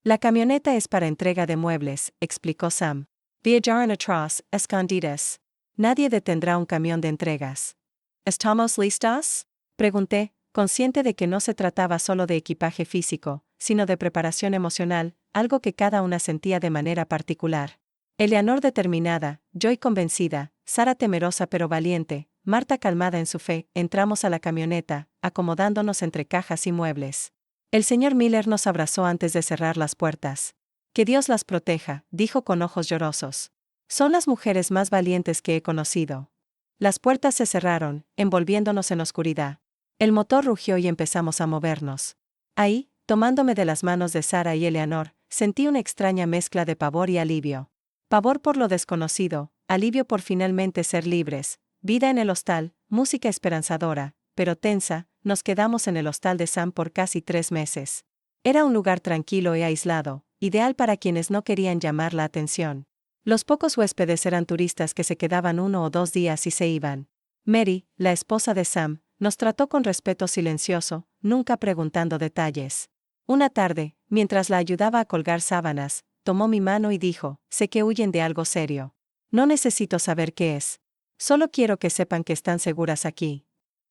La camioneta es para entrega de muebles, explicó Sam. Viajaron atrás, escondidas. Nadie detendrá un camión de entregas. ¿Estamos listas? Pregunté, consciente de que no se trataba solo de equipaje físico, sino de preparación emocional, algo que cada una sentía de manera particular. Eleanor determinada, Joy convencida, Sara temerosa pero valiente, Marta calmada en su fe. Entramos a la camioneta, acomodándonos entre cajas y muebles. El señor Miller nos abrazó antes de cerrar las puertas. Que Dios las proteja, dijo con ojos llorosos. Son las mujeres más valientes que he conocido. Las puertas se cerraron, envolviéndonos en oscuridad. El motor rugió y empezamos a movernos. Ahí, tomándome de las manos de Sara y Eleanor, sentí una extraña mezcla de pavor y alivio. Pavor por lo desconocido, alivio por finalmente ser libres, vida en el hostal, música esperanzadora, pero tensa. Nos quedamos en el hostal de Sam por casi 3 meses. Era un lugar tranquilo y aislado, ideal para quienes no querían llamar la atención. Los pocos huéspedes eran turistas que se quedaban 1 o 2 días y se iban. Mary, la esposa de Sam, nos trató con respeto silencioso, nunca preguntando detalles. Una tarde, mientras la ayudaba a colgar sábanas, tomó mi mano y dijo: sé que huyen de algo serio. No necesito saber qué es. Solo quiero que sepan que están seguras aquí.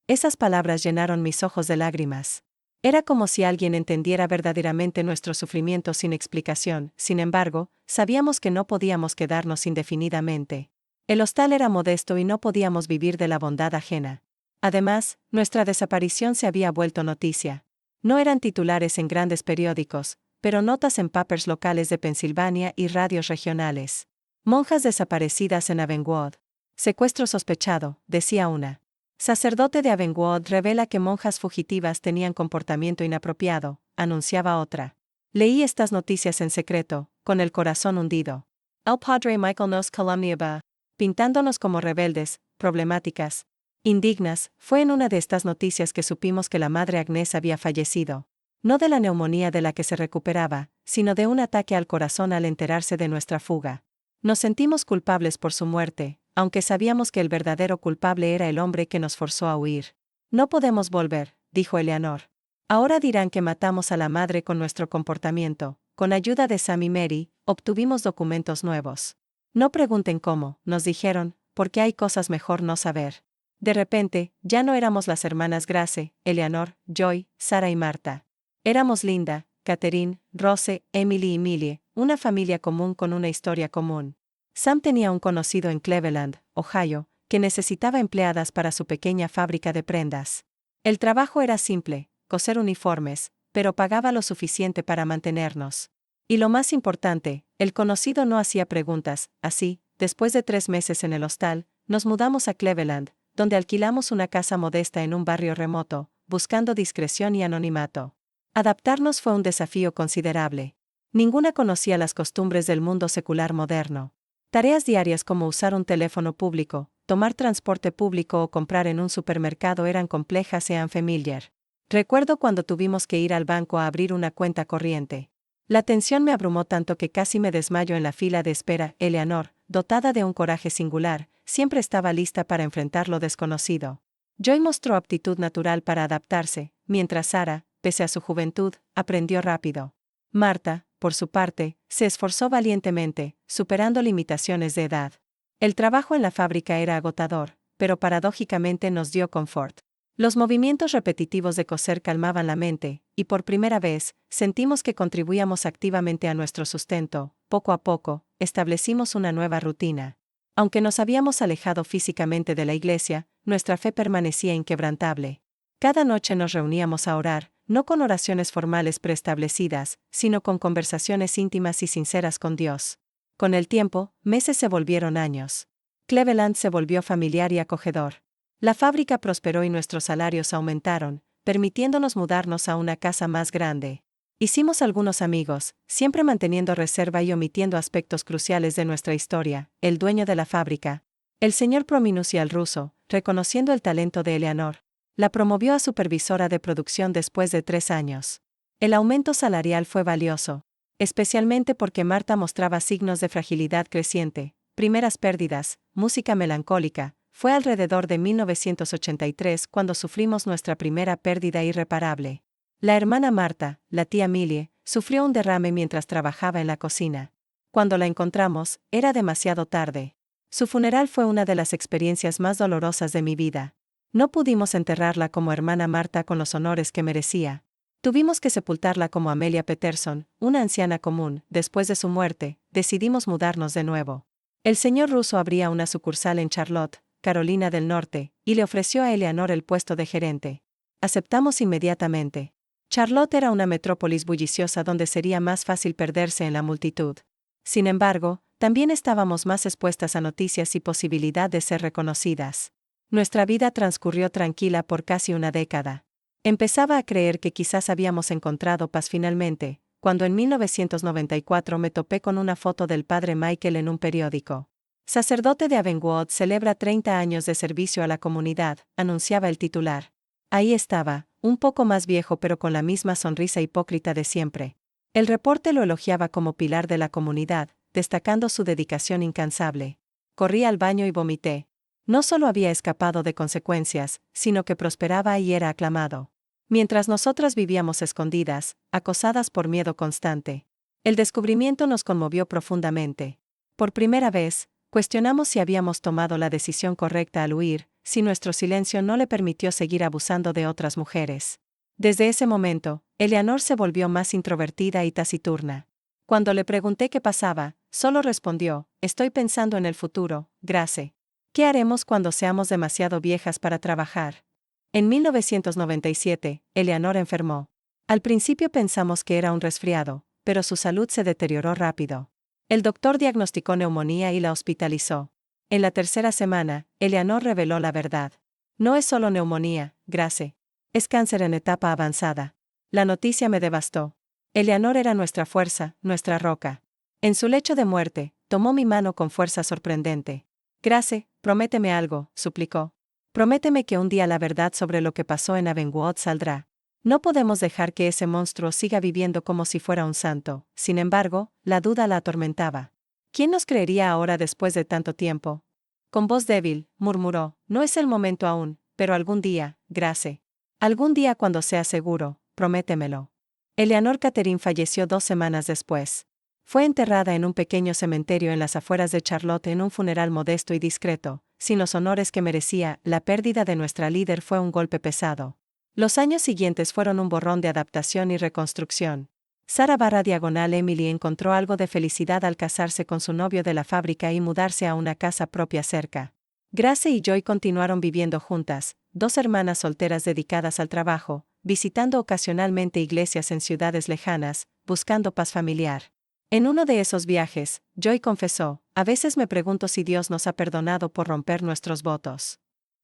Esas palabras llenaron mis ojos de lágrimas. Era como si alguien entendiera verdaderamente nuestro sufrimiento sin explicación. Sin embargo, sabíamos que no podíamos quedarnos indefinidamente. El hostal era modesto y no podíamos vivir de la bondad ajena. Además, nuestra desaparición se había vuelto noticia. No eran titulares en grandes periódicos, pero notas en papers locales de Pensilvania y radios regionales. Monjas desaparecidas en Avonwood. Secuestro sospechado, decía una. Sacerdote de Avonwood revela que monjas fugitivas tenían comportamiento inapropiado, anunciaba otra. Leí estas noticias en secreto, con el corazón hundido. El padre Michael nos calumniaba, pintándonos como rebeldes, problemáticas, indignas. Fue en una de estas noticias que supimos que la madre Agnes había fallecido. No de la neumonía de la que se recuperaba, sino de un ataque al corazón al enterarse de nuestra fuga. Nos sentimos culpables por su muerte, aunque sabíamos que el verdadero culpable era el hombre que nos forzó a huir. No podemos volver, dijo Eleanor. Ahora dirán que matamos a la madre con nuestro comportamiento. Con ayuda de Sam y Mary, obtuvimos documentos nuevos. No pregunten cómo, nos dijeron, porque hay cosas mejor no saber. De repente, ya no éramos las hermanas Grace, Eleanor, Joy, Sara y Marta. Éramos Linda, Catherine, Rose, Emily y Millie, una familia común con una historia común. Sam tenía un conocido en Cleveland, Ohio, que necesitaba empleadas para su pequeña fábrica de prendas. El trabajo era simple, coser uniformes, pero pagaba lo suficiente para mantenernos. Y lo más importante, el conocido no hacía preguntas. Así, después de 3 meses en el hostal, nos mudamos a Cleveland, donde alquilamos una casa modesta en un barrio remoto, buscando discreción y anonimato. Adaptarnos fue un desafío considerable. Ninguna conocía las costumbres del mundo secular moderno. Tareas diarias como usar un teléfono público, tomar transporte público o comprar en un supermercado eran complejas e unfamiliar. Recuerdo cuando tuvimos que ir al banco a abrir una cuenta corriente. La tensión me abrumó tanto que casi me desmayo en la fila de espera. Eleanor, dotada de un coraje singular, siempre estaba lista para enfrentar lo desconocido. Joy mostró aptitud natural para adaptarse, mientras Sara, pese a su juventud, aprendió rápido. Marta, por su parte, se esforzó valientemente, superando limitaciones de edad. El trabajo en la fábrica era agotador, pero paradójicamente nos dio confort. Los movimientos repetitivos de coser calmaban la mente, y por primera vez, sentimos que contribuíamos activamente a nuestro sustento. Poco a poco, establecimos una nueva rutina. Aunque nos habíamos alejado físicamente de la iglesia, nuestra fe permanecía inquebrantable. Cada noche nos reuníamos a orar, no con oraciones formales preestablecidas, sino con conversaciones íntimas y sinceras con Dios. Con el tiempo, meses se volvieron años. Cleveland se volvió familiar y acogedor. La fábrica prosperó y nuestros salarios aumentaron, permitiéndonos mudarnos a una casa más grande. Hicimos algunos amigos, siempre manteniendo reserva y omitiendo aspectos cruciales de nuestra historia. El dueño de la fábrica, el señor Prominucia el ruso, reconociendo el talento de Eleanor, la promovió a supervisora de producción después de 3 años. El aumento salarial fue valioso, especialmente porque Marta mostraba signos de fragilidad creciente, primeras pérdidas, música melancólica. Fue alrededor de 1983 cuando sufrimos nuestra primera pérdida irreparable. La hermana Marta, la tía Millie, sufrió un derrame mientras trabajaba en la cocina. Cuando la encontramos, era demasiado tarde. Su funeral fue una de las experiencias más dolorosas de mi vida. No pudimos enterrarla como hermana Marta con los honores que merecía. Tuvimos que sepultarla como Amelia Peterson, una anciana común. Después de su muerte, decidimos mudarnos de nuevo. El señor ruso abría una sucursal en Charlotte, Carolina del Norte, y le ofreció a Eleanor el puesto de gerente. Aceptamos inmediatamente. Charlotte era una metrópolis bulliciosa donde sería más fácil perderse en la multitud. Sin embargo, también estábamos más expuestas a noticias y posibilidad de ser reconocidas. Nuestra vida transcurrió tranquila por casi una década. Empezaba a creer que quizás habíamos encontrado paz finalmente, cuando en 1994 me topé con una foto del padre Michael en un periódico. Sacerdote de Avonwood celebra 30 años de servicio a la comunidad, anunciaba el titular. Ahí estaba, un poco más viejo pero con la misma sonrisa hipócrita de siempre. El reporte lo elogiaba como pilar de la comunidad, destacando su dedicación incansable. Corrí al baño y vomité. No solo había escapado de consecuencias, sino que prosperaba y era aclamado. Mientras nosotras vivíamos escondidas, acosadas por miedo constante. El descubrimiento nos conmovió profundamente. Por primera vez, cuestionamos si habíamos tomado la decisión correcta al huir, si nuestro silencio no le permitió seguir abusando de otras mujeres. Desde ese momento, Eleanor se volvió más introvertida y taciturna. Cuando le pregunté qué pasaba, solo respondió: estoy pensando en el futuro, Grace. ¿Qué haremos cuando seamos demasiado viejas para trabajar? En 1997, Eleanor enfermó. Al principio pensamos que era un resfriado, pero su salud se deterioró rápido. El doctor diagnosticó neumonía y la hospitalizó. En la tercera semana, Eleanor reveló la verdad. No es solo neumonía, Grace. Es cáncer en etapa avanzada. La noticia me devastó. Eleanor era nuestra fuerza, nuestra roca. En su lecho de muerte, tomó mi mano con fuerza sorprendente. Grace, prométeme algo, suplicó. Prométeme que un día la verdad sobre lo que pasó en Avonwood saldrá. No podemos dejar que ese monstruo siga viviendo como si fuera un santo. Sin embargo, la duda la atormentaba. ¿Quién nos creería ahora después de tanto tiempo? Con voz débil, murmuró: no es el momento aún, pero algún día, Grace. Algún día cuando sea seguro, prométemelo. Eleanor Catherine falleció 2 semanas después. Fue enterrada en un pequeño cementerio en las afueras de Charlotte en un funeral modesto y discreto, sin los honores que merecía. La pérdida de nuestra líder fue un golpe pesado. Los años siguientes fueron un borrón de adaptación y reconstrucción. Sara/Emily encontró algo de felicidad al casarse con su novio de la fábrica y mudarse a una casa propia cerca. Grace y Joy continuaron viviendo juntas, 2 hermanas solteras dedicadas al trabajo, visitando ocasionalmente iglesias en ciudades lejanas, buscando paz familiar. En uno de esos viajes, Joy confesó: a veces me pregunto si Dios nos ha perdonado por romper nuestros votos.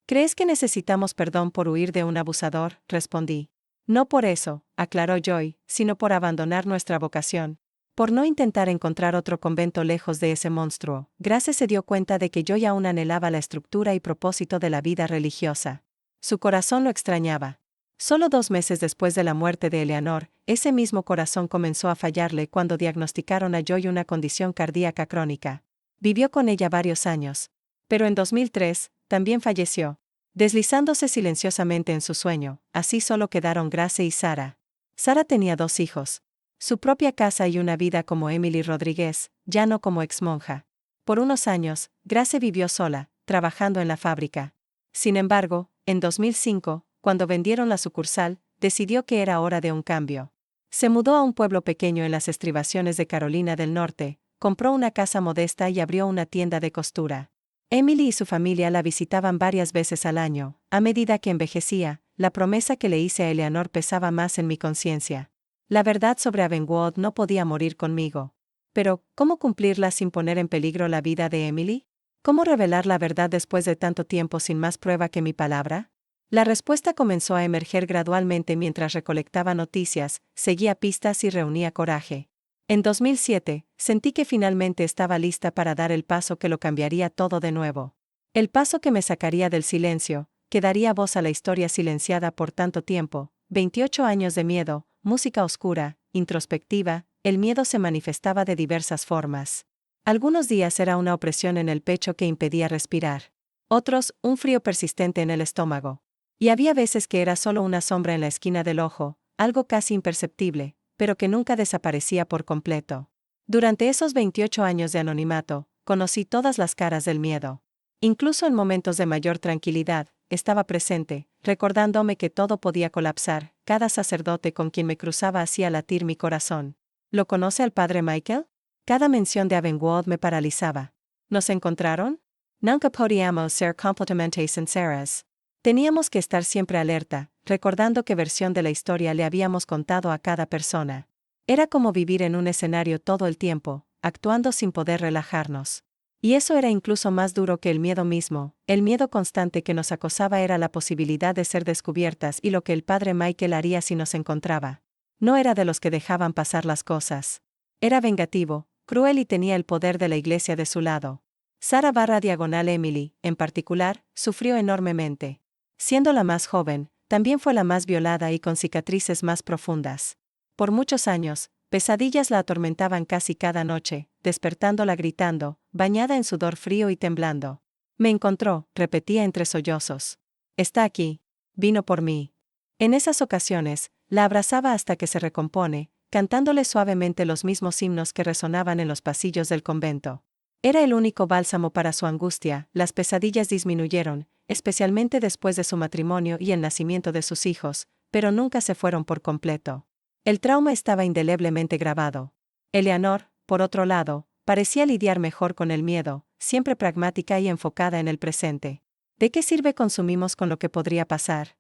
¿Crees que necesitamos perdón por huir de un abusador?, respondí. No por eso, aclaró Joy, sino por abandonar nuestra vocación. Por no intentar encontrar otro convento lejos de ese monstruo. Grace se dio cuenta de que Joy aún anhelaba la estructura y propósito de la vida religiosa. Su corazón lo extrañaba. Solo 2 meses después de la muerte de Eleanor, ese mismo corazón comenzó a fallarle cuando diagnosticaron a Joy una condición cardíaca crónica. Vivió con ella varios años. Pero en 2003, también falleció, deslizándose silenciosamente en su sueño. Así solo quedaron Grace y Sara. Sara tenía 2 hijos, su propia casa y una vida como Emily Rodríguez, ya no como exmonja. Por unos años, Grace vivió sola, trabajando en la fábrica. Sin embargo, en 2005, cuando vendieron la sucursal, decidió que era hora de un cambio. Se mudó a un pueblo pequeño en las estribaciones de Carolina del Norte, compró una casa modesta y abrió una tienda de costura. Emily y su familia la visitaban varias veces al año. A medida que envejecía, la promesa que le hice a Eleanor pesaba más en mi conciencia. La verdad sobre Avonwood no podía morir conmigo. Pero, ¿cómo cumplirla sin poner en peligro la vida de Emily? ¿Cómo revelar la verdad después de tanto tiempo sin más prueba que mi palabra? La respuesta comenzó a emerger gradualmente mientras recolectaba noticias, seguía pistas y reunía coraje. En 2007, sentí que finalmente estaba lista para dar el paso que lo cambiaría todo de nuevo. El paso que me sacaría del silencio, que daría voz a la historia silenciada por tanto tiempo. 28 años de miedo, música oscura, introspectiva, el miedo se manifestaba de diversas formas. Algunos días era una opresión en el pecho que impedía respirar. Otros, un frío persistente en el estómago. Y había veces que era solo una sombra en la esquina del ojo, algo casi imperceptible, pero que nunca desaparecía por completo. Durante esos 28 años de anonimato, conocí todas las caras del miedo. Incluso en momentos de mayor tranquilidad, estaba presente, recordándome que todo podía colapsar. Cada sacerdote con quien me cruzaba hacía latir mi corazón. ¿Lo conoce al padre Michael? Cada mención de Abengood me paralizaba. ¿Nos encontraron? Nunca podíamos ser completamente sinceras. Teníamos que estar siempre alerta, recordando qué versión de la historia le habíamos contado a cada persona. Era como vivir en un escenario todo el tiempo, actuando sin poder relajarnos. Y eso era incluso más duro que el miedo mismo. El miedo constante que nos acosaba era la posibilidad de ser descubiertas y lo que el padre Michael haría si nos encontraba. No era de los que dejaban pasar las cosas. Era vengativo, cruel y tenía el poder de la iglesia de su lado. Sarah/Emily, en particular, sufrió enormemente. Siendo la más joven, también fue la más violada y con cicatrices más profundas. Por muchos años, pesadillas la atormentaban casi cada noche, despertándola gritando, bañada en sudor frío y temblando. Me encontró, repetía entre sollozos. Está aquí. Vino por mí. En esas ocasiones, la abrazaba hasta que se recompone, cantándole suavemente los mismos himnos que resonaban en los pasillos del convento. Era el único bálsamo para su angustia. Las pesadillas disminuyeron, especialmente después de su matrimonio y el nacimiento de sus hijos, pero nunca se fueron por completo. El trauma estaba indeleblemente grabado. Eleanor, por otro lado, parecía lidiar mejor con el miedo, siempre pragmática y enfocada en el presente. ¿De qué sirve consumimos con lo que podría pasar?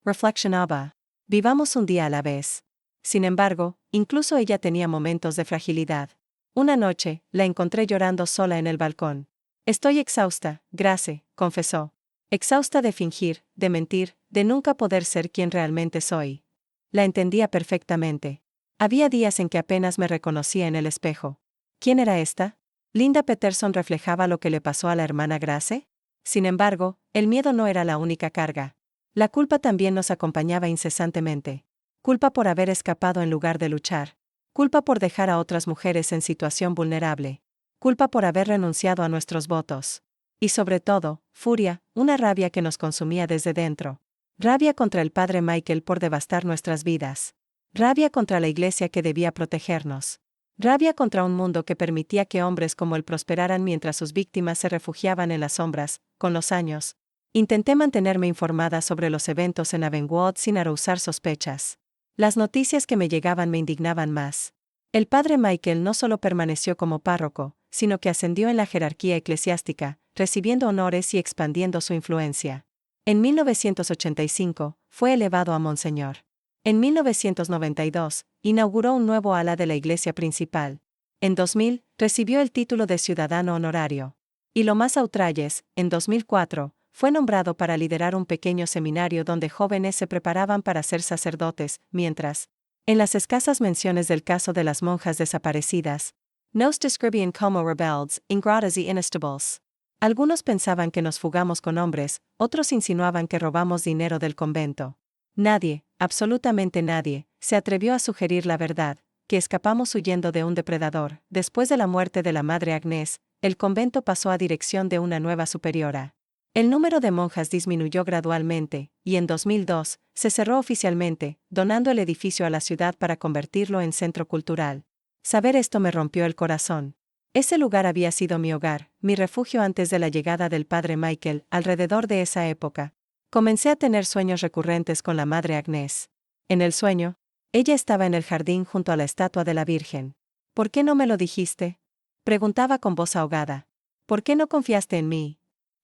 Reflexionaba. Vivamos un día a la vez. Sin embargo, incluso ella tenía momentos de fragilidad. Una noche, la encontré llorando sola en el balcón. Estoy exhausta, Grace, confesó. Exhausta de fingir, de mentir, de nunca poder ser quien realmente soy. La entendía perfectamente. Había días en que apenas me reconocía en el espejo. ¿Quién era esta? ¿Linda Peterson reflejaba lo que le pasó a la hermana Grace? Sin embargo, el miedo no era la única carga. La culpa también nos acompañaba incesantemente. Culpa por haber escapado en lugar de luchar. Culpa por dejar a otras mujeres en situación vulnerable. Culpa por haber renunciado a nuestros votos. Y sobre todo, furia, una rabia que nos consumía desde dentro. Rabia contra el padre Michael por devastar nuestras vidas. Rabia contra la iglesia que debía protegernos. Rabia contra un mundo que permitía que hombres como él prosperaran mientras sus víctimas se refugiaban en las sombras. Con los años, intenté mantenerme informada sobre los eventos en Abengood sin arrozar sospechas. Las noticias que me llegaban me indignaban más. El padre Michael no solo permaneció como párroco, sino que ascendió en la jerarquía eclesiástica, recibiendo honores y expandiendo su influencia. En 1985, fue elevado a monseñor. En 1992, inauguró un nuevo ala de la iglesia principal. En 2000, recibió el título de ciudadano honorario. Y lo más outrages, en 2004, fue nombrado para liderar un pequeño seminario donde jóvenes se preparaban para ser sacerdotes, mientras, en las escasas menciones del caso de las monjas desaparecidas, nos describían como rebeldes, ingratas y inestables. Algunos pensaban que nos fugamos con hombres, otros insinuaban que robamos dinero del convento. Nadie, absolutamente nadie, se atrevió a sugerir la verdad, que escapamos huyendo de un depredador. Después de la muerte de la madre Agnès, el convento pasó a dirección de una nueva superiora. El número de monjas disminuyó gradualmente, y en 2002, se cerró oficialmente, donando el edificio a la ciudad para convertirlo en centro cultural. Saber esto me rompió el corazón. Ese lugar había sido mi hogar, mi refugio antes de la llegada del padre Michael. Alrededor de esa época, comencé a tener sueños recurrentes con la madre Agnès. En el sueño, ella estaba en el jardín junto a la estatua de la Virgen. ¿Por qué no me lo dijiste? Preguntaba con voz ahogada. ¿Por qué no confiaste en mí?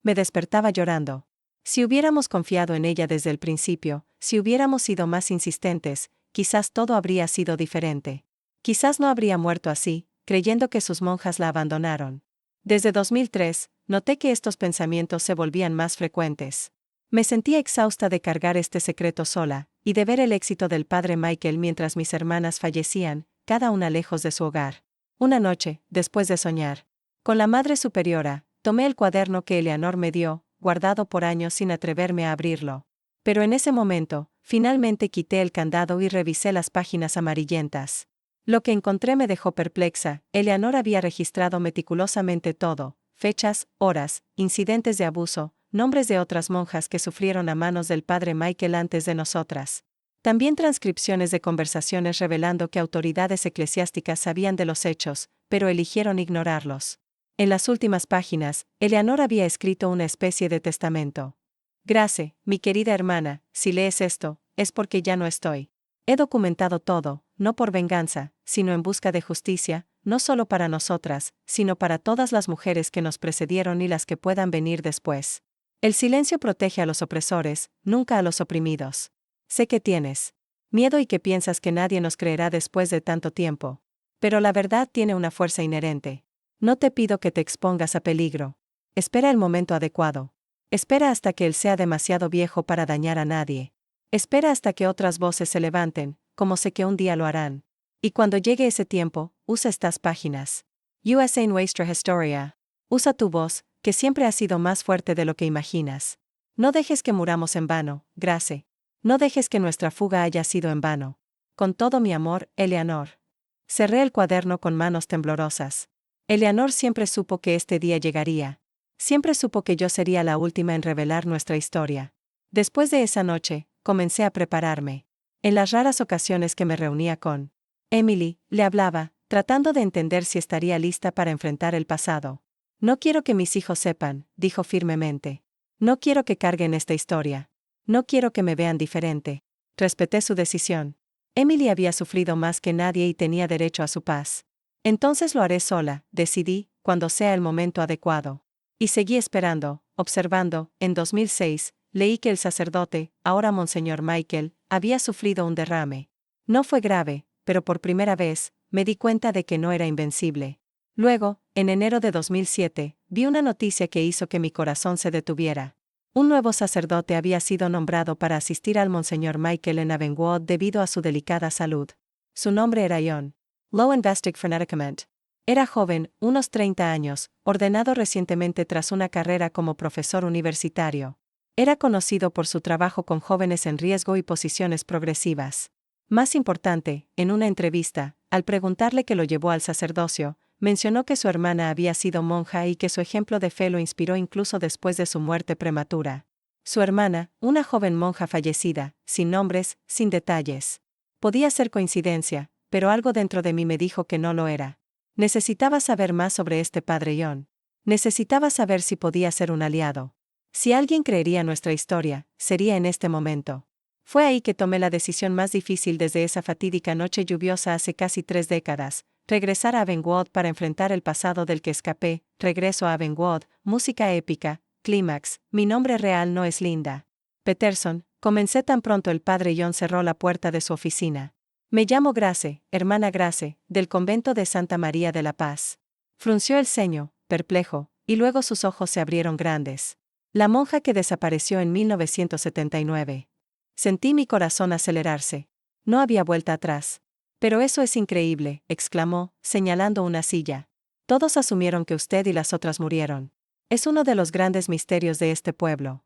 Me despertaba llorando. Si hubiéramos confiado en ella desde el principio, si hubiéramos sido más insistentes, quizás todo habría sido diferente. Quizás no habría muerto así, creyendo que sus monjas la abandonaron. Desde 2003, noté que estos pensamientos se volvían más frecuentes. Me sentía exhausta de cargar este secreto sola, y de ver el éxito del padre Michael mientras mis hermanas fallecían, cada una lejos de su hogar. Una noche, después de soñar con la Madre Superiora, tomé el cuaderno que Eleanor me dio, guardado por años sin atreverme a abrirlo. Pero en ese momento, finalmente quité el candado y revisé las páginas amarillentas. Lo que encontré me dejó perplexa. Eleanor había registrado meticulosamente todo: fechas, horas, incidentes de abuso, nombres de otras monjas que sufrieron a manos del padre Michael antes de nosotras. También transcripciones de conversaciones revelando que autoridades eclesiásticas sabían de los hechos, pero eligieron ignorarlos. En las últimas páginas, Eleanor había escrito una especie de testamento. Grace, mi querida hermana, si lees esto, es porque ya no estoy. He documentado todo, no por venganza, sino en busca de justicia, no solo para nosotras, sino para todas las mujeres que nos precedieron y las que puedan venir después. El silencio protege a los opresores, nunca a los oprimidos. Sé que tienes miedo y que piensas que nadie nos creerá después de tanto tiempo. Pero la verdad tiene una fuerza inherente. No te pido que te expongas a peligro. Espera el momento adecuado. Espera hasta que él sea demasiado viejo para dañar a nadie. Espera hasta que otras voces se levanten, como sé que un día lo harán. Y cuando llegue ese tiempo, usa estas páginas. USA en Nuestra Historia. Usa tu voz, que siempre ha sido más fuerte de lo que imaginas. No dejes que muramos en vano, Grace. No dejes que nuestra fuga haya sido en vano. Con todo mi amor, Eleanor. Cerré el cuaderno con manos temblorosas. Eleanor siempre supo que este día llegaría. Siempre supo que yo sería la última en revelar nuestra historia. Después de esa noche, comencé a prepararme. En las raras ocasiones que me reunía con Emily, le hablaba, tratando de entender si estaría lista para enfrentar el pasado. No quiero que mis hijos sepan, dijo firmemente. No quiero que carguen esta historia. No quiero que me vean diferente. Respeté su decisión. Emily había sufrido más que nadie y tenía derecho a su paz. Entonces lo haré sola, decidí, cuando sea el momento adecuado. Y seguí esperando, observando. En 2006, leí que el sacerdote, ahora Monseñor Michael, había sufrido un derrame. No fue grave, pero por primera vez, me di cuenta de que no era invencible. Luego, en enero de 2007, vi una noticia que hizo que mi corazón se detuviera. Un nuevo sacerdote había sido nombrado para asistir al Monseñor Michael en Avonwood debido a su delicada salud. Su nombre era John Lowenvestig Freneticament. Era joven, unos 30 años, ordenado recientemente tras una carrera como profesor universitario. Era conocido por su trabajo con jóvenes en riesgo y posiciones progresivas. Más importante, en una entrevista, al preguntarle qué lo llevó al sacerdocio, mencionó que su hermana había sido monja y que su ejemplo de fe lo inspiró incluso después de su muerte prematura. Su hermana, una joven monja fallecida, sin nombres, sin detalles. Podía ser coincidencia, pero algo dentro de mí me dijo que no lo era. Necesitaba saber más sobre este padre John. Necesitaba saber si podía ser un aliado. Si alguien creería nuestra historia, sería en este momento. Fue ahí que tomé la decisión más difícil desde esa fatídica noche lluviosa hace casi 3 décadas. Regresar a Avonwood para enfrentar el pasado del que escapé. Regreso a Avonwood, música épica, clímax. Mi nombre real no es Linda Peterson. Comencé tan pronto el padre John cerró la puerta de su oficina. Me llamo Grace, hermana Grace, del convento de Santa María de la Paz. Frunció el ceño, perplejo, y luego sus ojos se abrieron grandes. La monja que desapareció en 1979. Sentí mi corazón acelerarse. No había vuelta atrás. Pero eso es increíble, exclamó, señalando una silla. Todos asumieron que usted y las otras murieron. Es uno de los grandes misterios de este pueblo.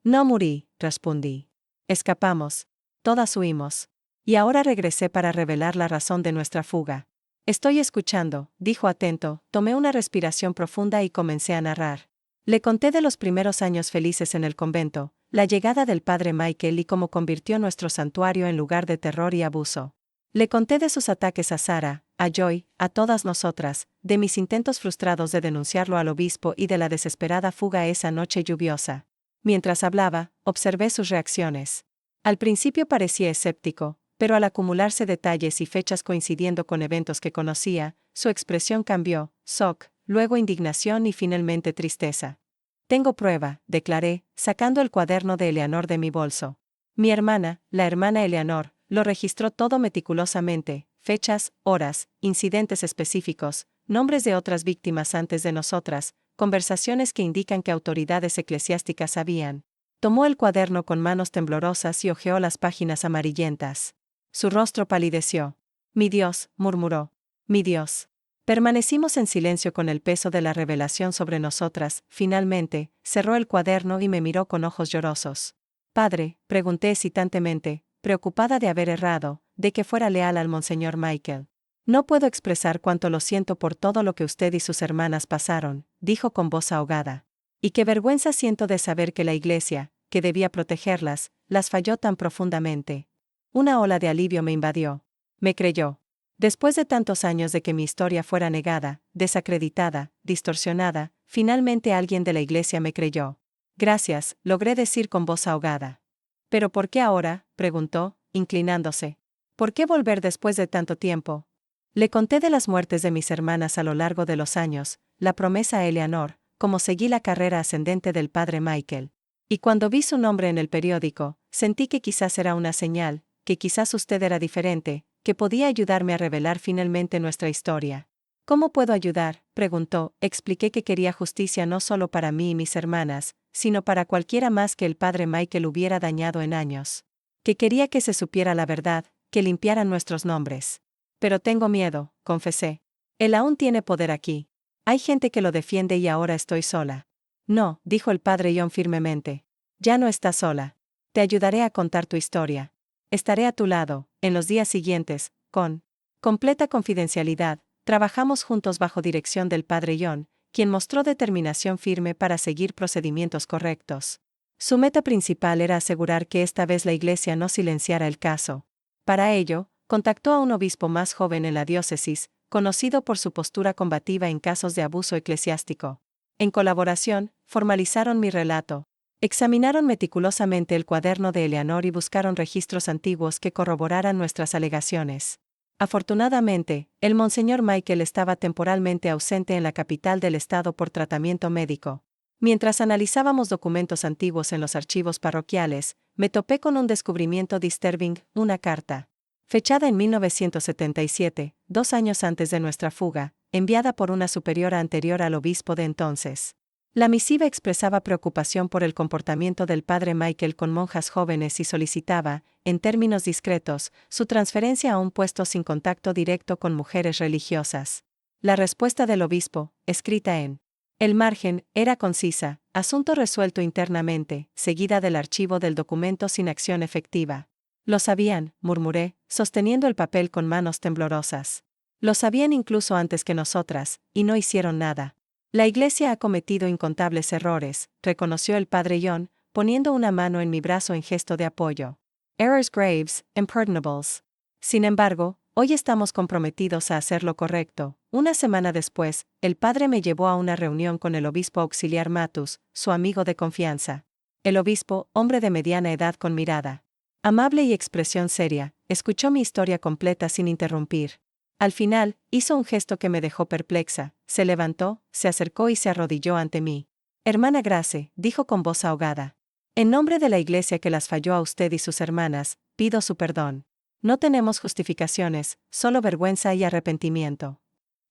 No morí, respondí. Escapamos. Todas huimos. Y ahora regresé para revelar la razón de nuestra fuga. Estoy escuchando, dijo atento, tomé una respiración profunda y comencé a narrar. Le conté de los primeros años felices en el convento, la llegada del padre Michael y cómo convirtió nuestro santuario en lugar de terror y abuso. Le conté de sus ataques a Sarah, a Joy, a todas nosotras, de mis intentos frustrados de denunciarlo al obispo y de la desesperada fuga esa noche lluviosa. Mientras hablaba, observé sus reacciones. Al principio parecía escéptico, pero al acumularse detalles y fechas coincidiendo con eventos que conocía, su expresión cambió: shock, luego indignación y finalmente tristeza. Tengo prueba, declaré, sacando el cuaderno de Eleanor de mi bolso. Mi hermana, la hermana Eleanor, lo registró todo meticulosamente: fechas, horas, incidentes específicos, nombres de otras víctimas antes de nosotras, conversaciones que indican que autoridades eclesiásticas sabían. Tomó el cuaderno con manos temblorosas y hojeó las páginas amarillentas. Su rostro palideció. Mi Dios, murmuró. Mi Dios. Permanecimos en silencio con el peso de la revelación sobre nosotras. Finalmente, cerró el cuaderno y me miró con ojos llorosos. Padre, pregunté hesitantemente, preocupada de haber errado, de que fuera leal al monseñor Michael. No puedo expresar cuánto lo siento por todo lo que usted y sus hermanas pasaron, dijo con voz ahogada. Y qué vergüenza siento de saber que la Iglesia, que debía protegerlas, las falló tan profundamente. Una ola de alivio me invadió. Me creyó. Después de tantos años de que mi historia fuera negada, desacreditada, distorsionada, finalmente alguien de la Iglesia me creyó. Gracias, logré decir con voz ahogada. ¿Pero por qué ahora?, preguntó, inclinándose. ¿Por qué volver después de tanto tiempo? Le conté de las muertes de mis hermanas a lo largo de los años, la promesa a Eleanor, cómo seguí la carrera ascendente del padre Michael. Y cuando vi su nombre en el periódico, sentí que quizás era una señal, que quizás usted era diferente, que podía ayudarme a revelar finalmente nuestra historia. ¿Cómo puedo ayudar?, preguntó. Expliqué que quería justicia no solo para mí y mis hermanas, sino para cualquiera más que el padre Michael hubiera dañado en años. Que quería que se supiera la verdad, que limpiaran nuestros nombres. Pero tengo miedo, confesé. Él aún tiene poder aquí. Hay gente que lo defiende y ahora estoy sola. No, dijo el padre John firmemente. Ya no estás sola. Te ayudaré a contar tu historia. Estaré a tu lado, en los días siguientes, con completa confidencialidad. Trabajamos juntos bajo dirección del padre John, quien mostró determinación firme para seguir procedimientos correctos. Su meta principal era asegurar que esta vez la Iglesia no silenciara el caso. Para ello, contactó a un obispo más joven en la diócesis, conocido por su postura combativa en casos de abuso eclesiástico. En colaboración, formalizaron mi relato. Examinaron meticulosamente el cuaderno de Eleanor y buscaron registros antiguos que corroboraran nuestras alegaciones. Afortunadamente, el monseñor Michael estaba temporalmente ausente en la capital del estado por tratamiento médico. Mientras analizábamos documentos antiguos en los archivos parroquiales, me topé con un descubrimiento disturbing, una carta. Fechada en 1977, 2 años antes de nuestra fuga, enviada por una superiora anterior al obispo de entonces. La misiva expresaba preocupación por el comportamiento del padre Michael con monjas jóvenes y solicitaba, en términos discretos, su transferencia a un puesto sin contacto directo con mujeres religiosas. La respuesta del obispo, escrita en el margen, era concisa: asunto resuelto internamente, seguida del archivo del documento sin acción efectiva. Lo sabían, murmuré, sosteniendo el papel con manos temblorosas. Lo sabían incluso antes que nosotras, y no hicieron nada. La Iglesia ha cometido incontables errores, reconoció el padre John, poniendo una mano en mi brazo en gesto de apoyo. Errors graves, impardonables. Sin embargo, hoy estamos comprometidos a hacer lo correcto. Una semana después, el padre me llevó a una reunión con el obispo auxiliar Matus, su amigo de confianza. El obispo, hombre de mediana edad con mirada amable y expresión seria, escuchó mi historia completa sin interrumpir. Al final, hizo un gesto que me dejó perplexa, se levantó, se acercó y se arrodilló ante mí. Hermana Grace, dijo con voz ahogada. En nombre de la Iglesia que las falló a usted y sus hermanas, pido su perdón. No tenemos justificaciones, solo vergüenza y arrepentimiento.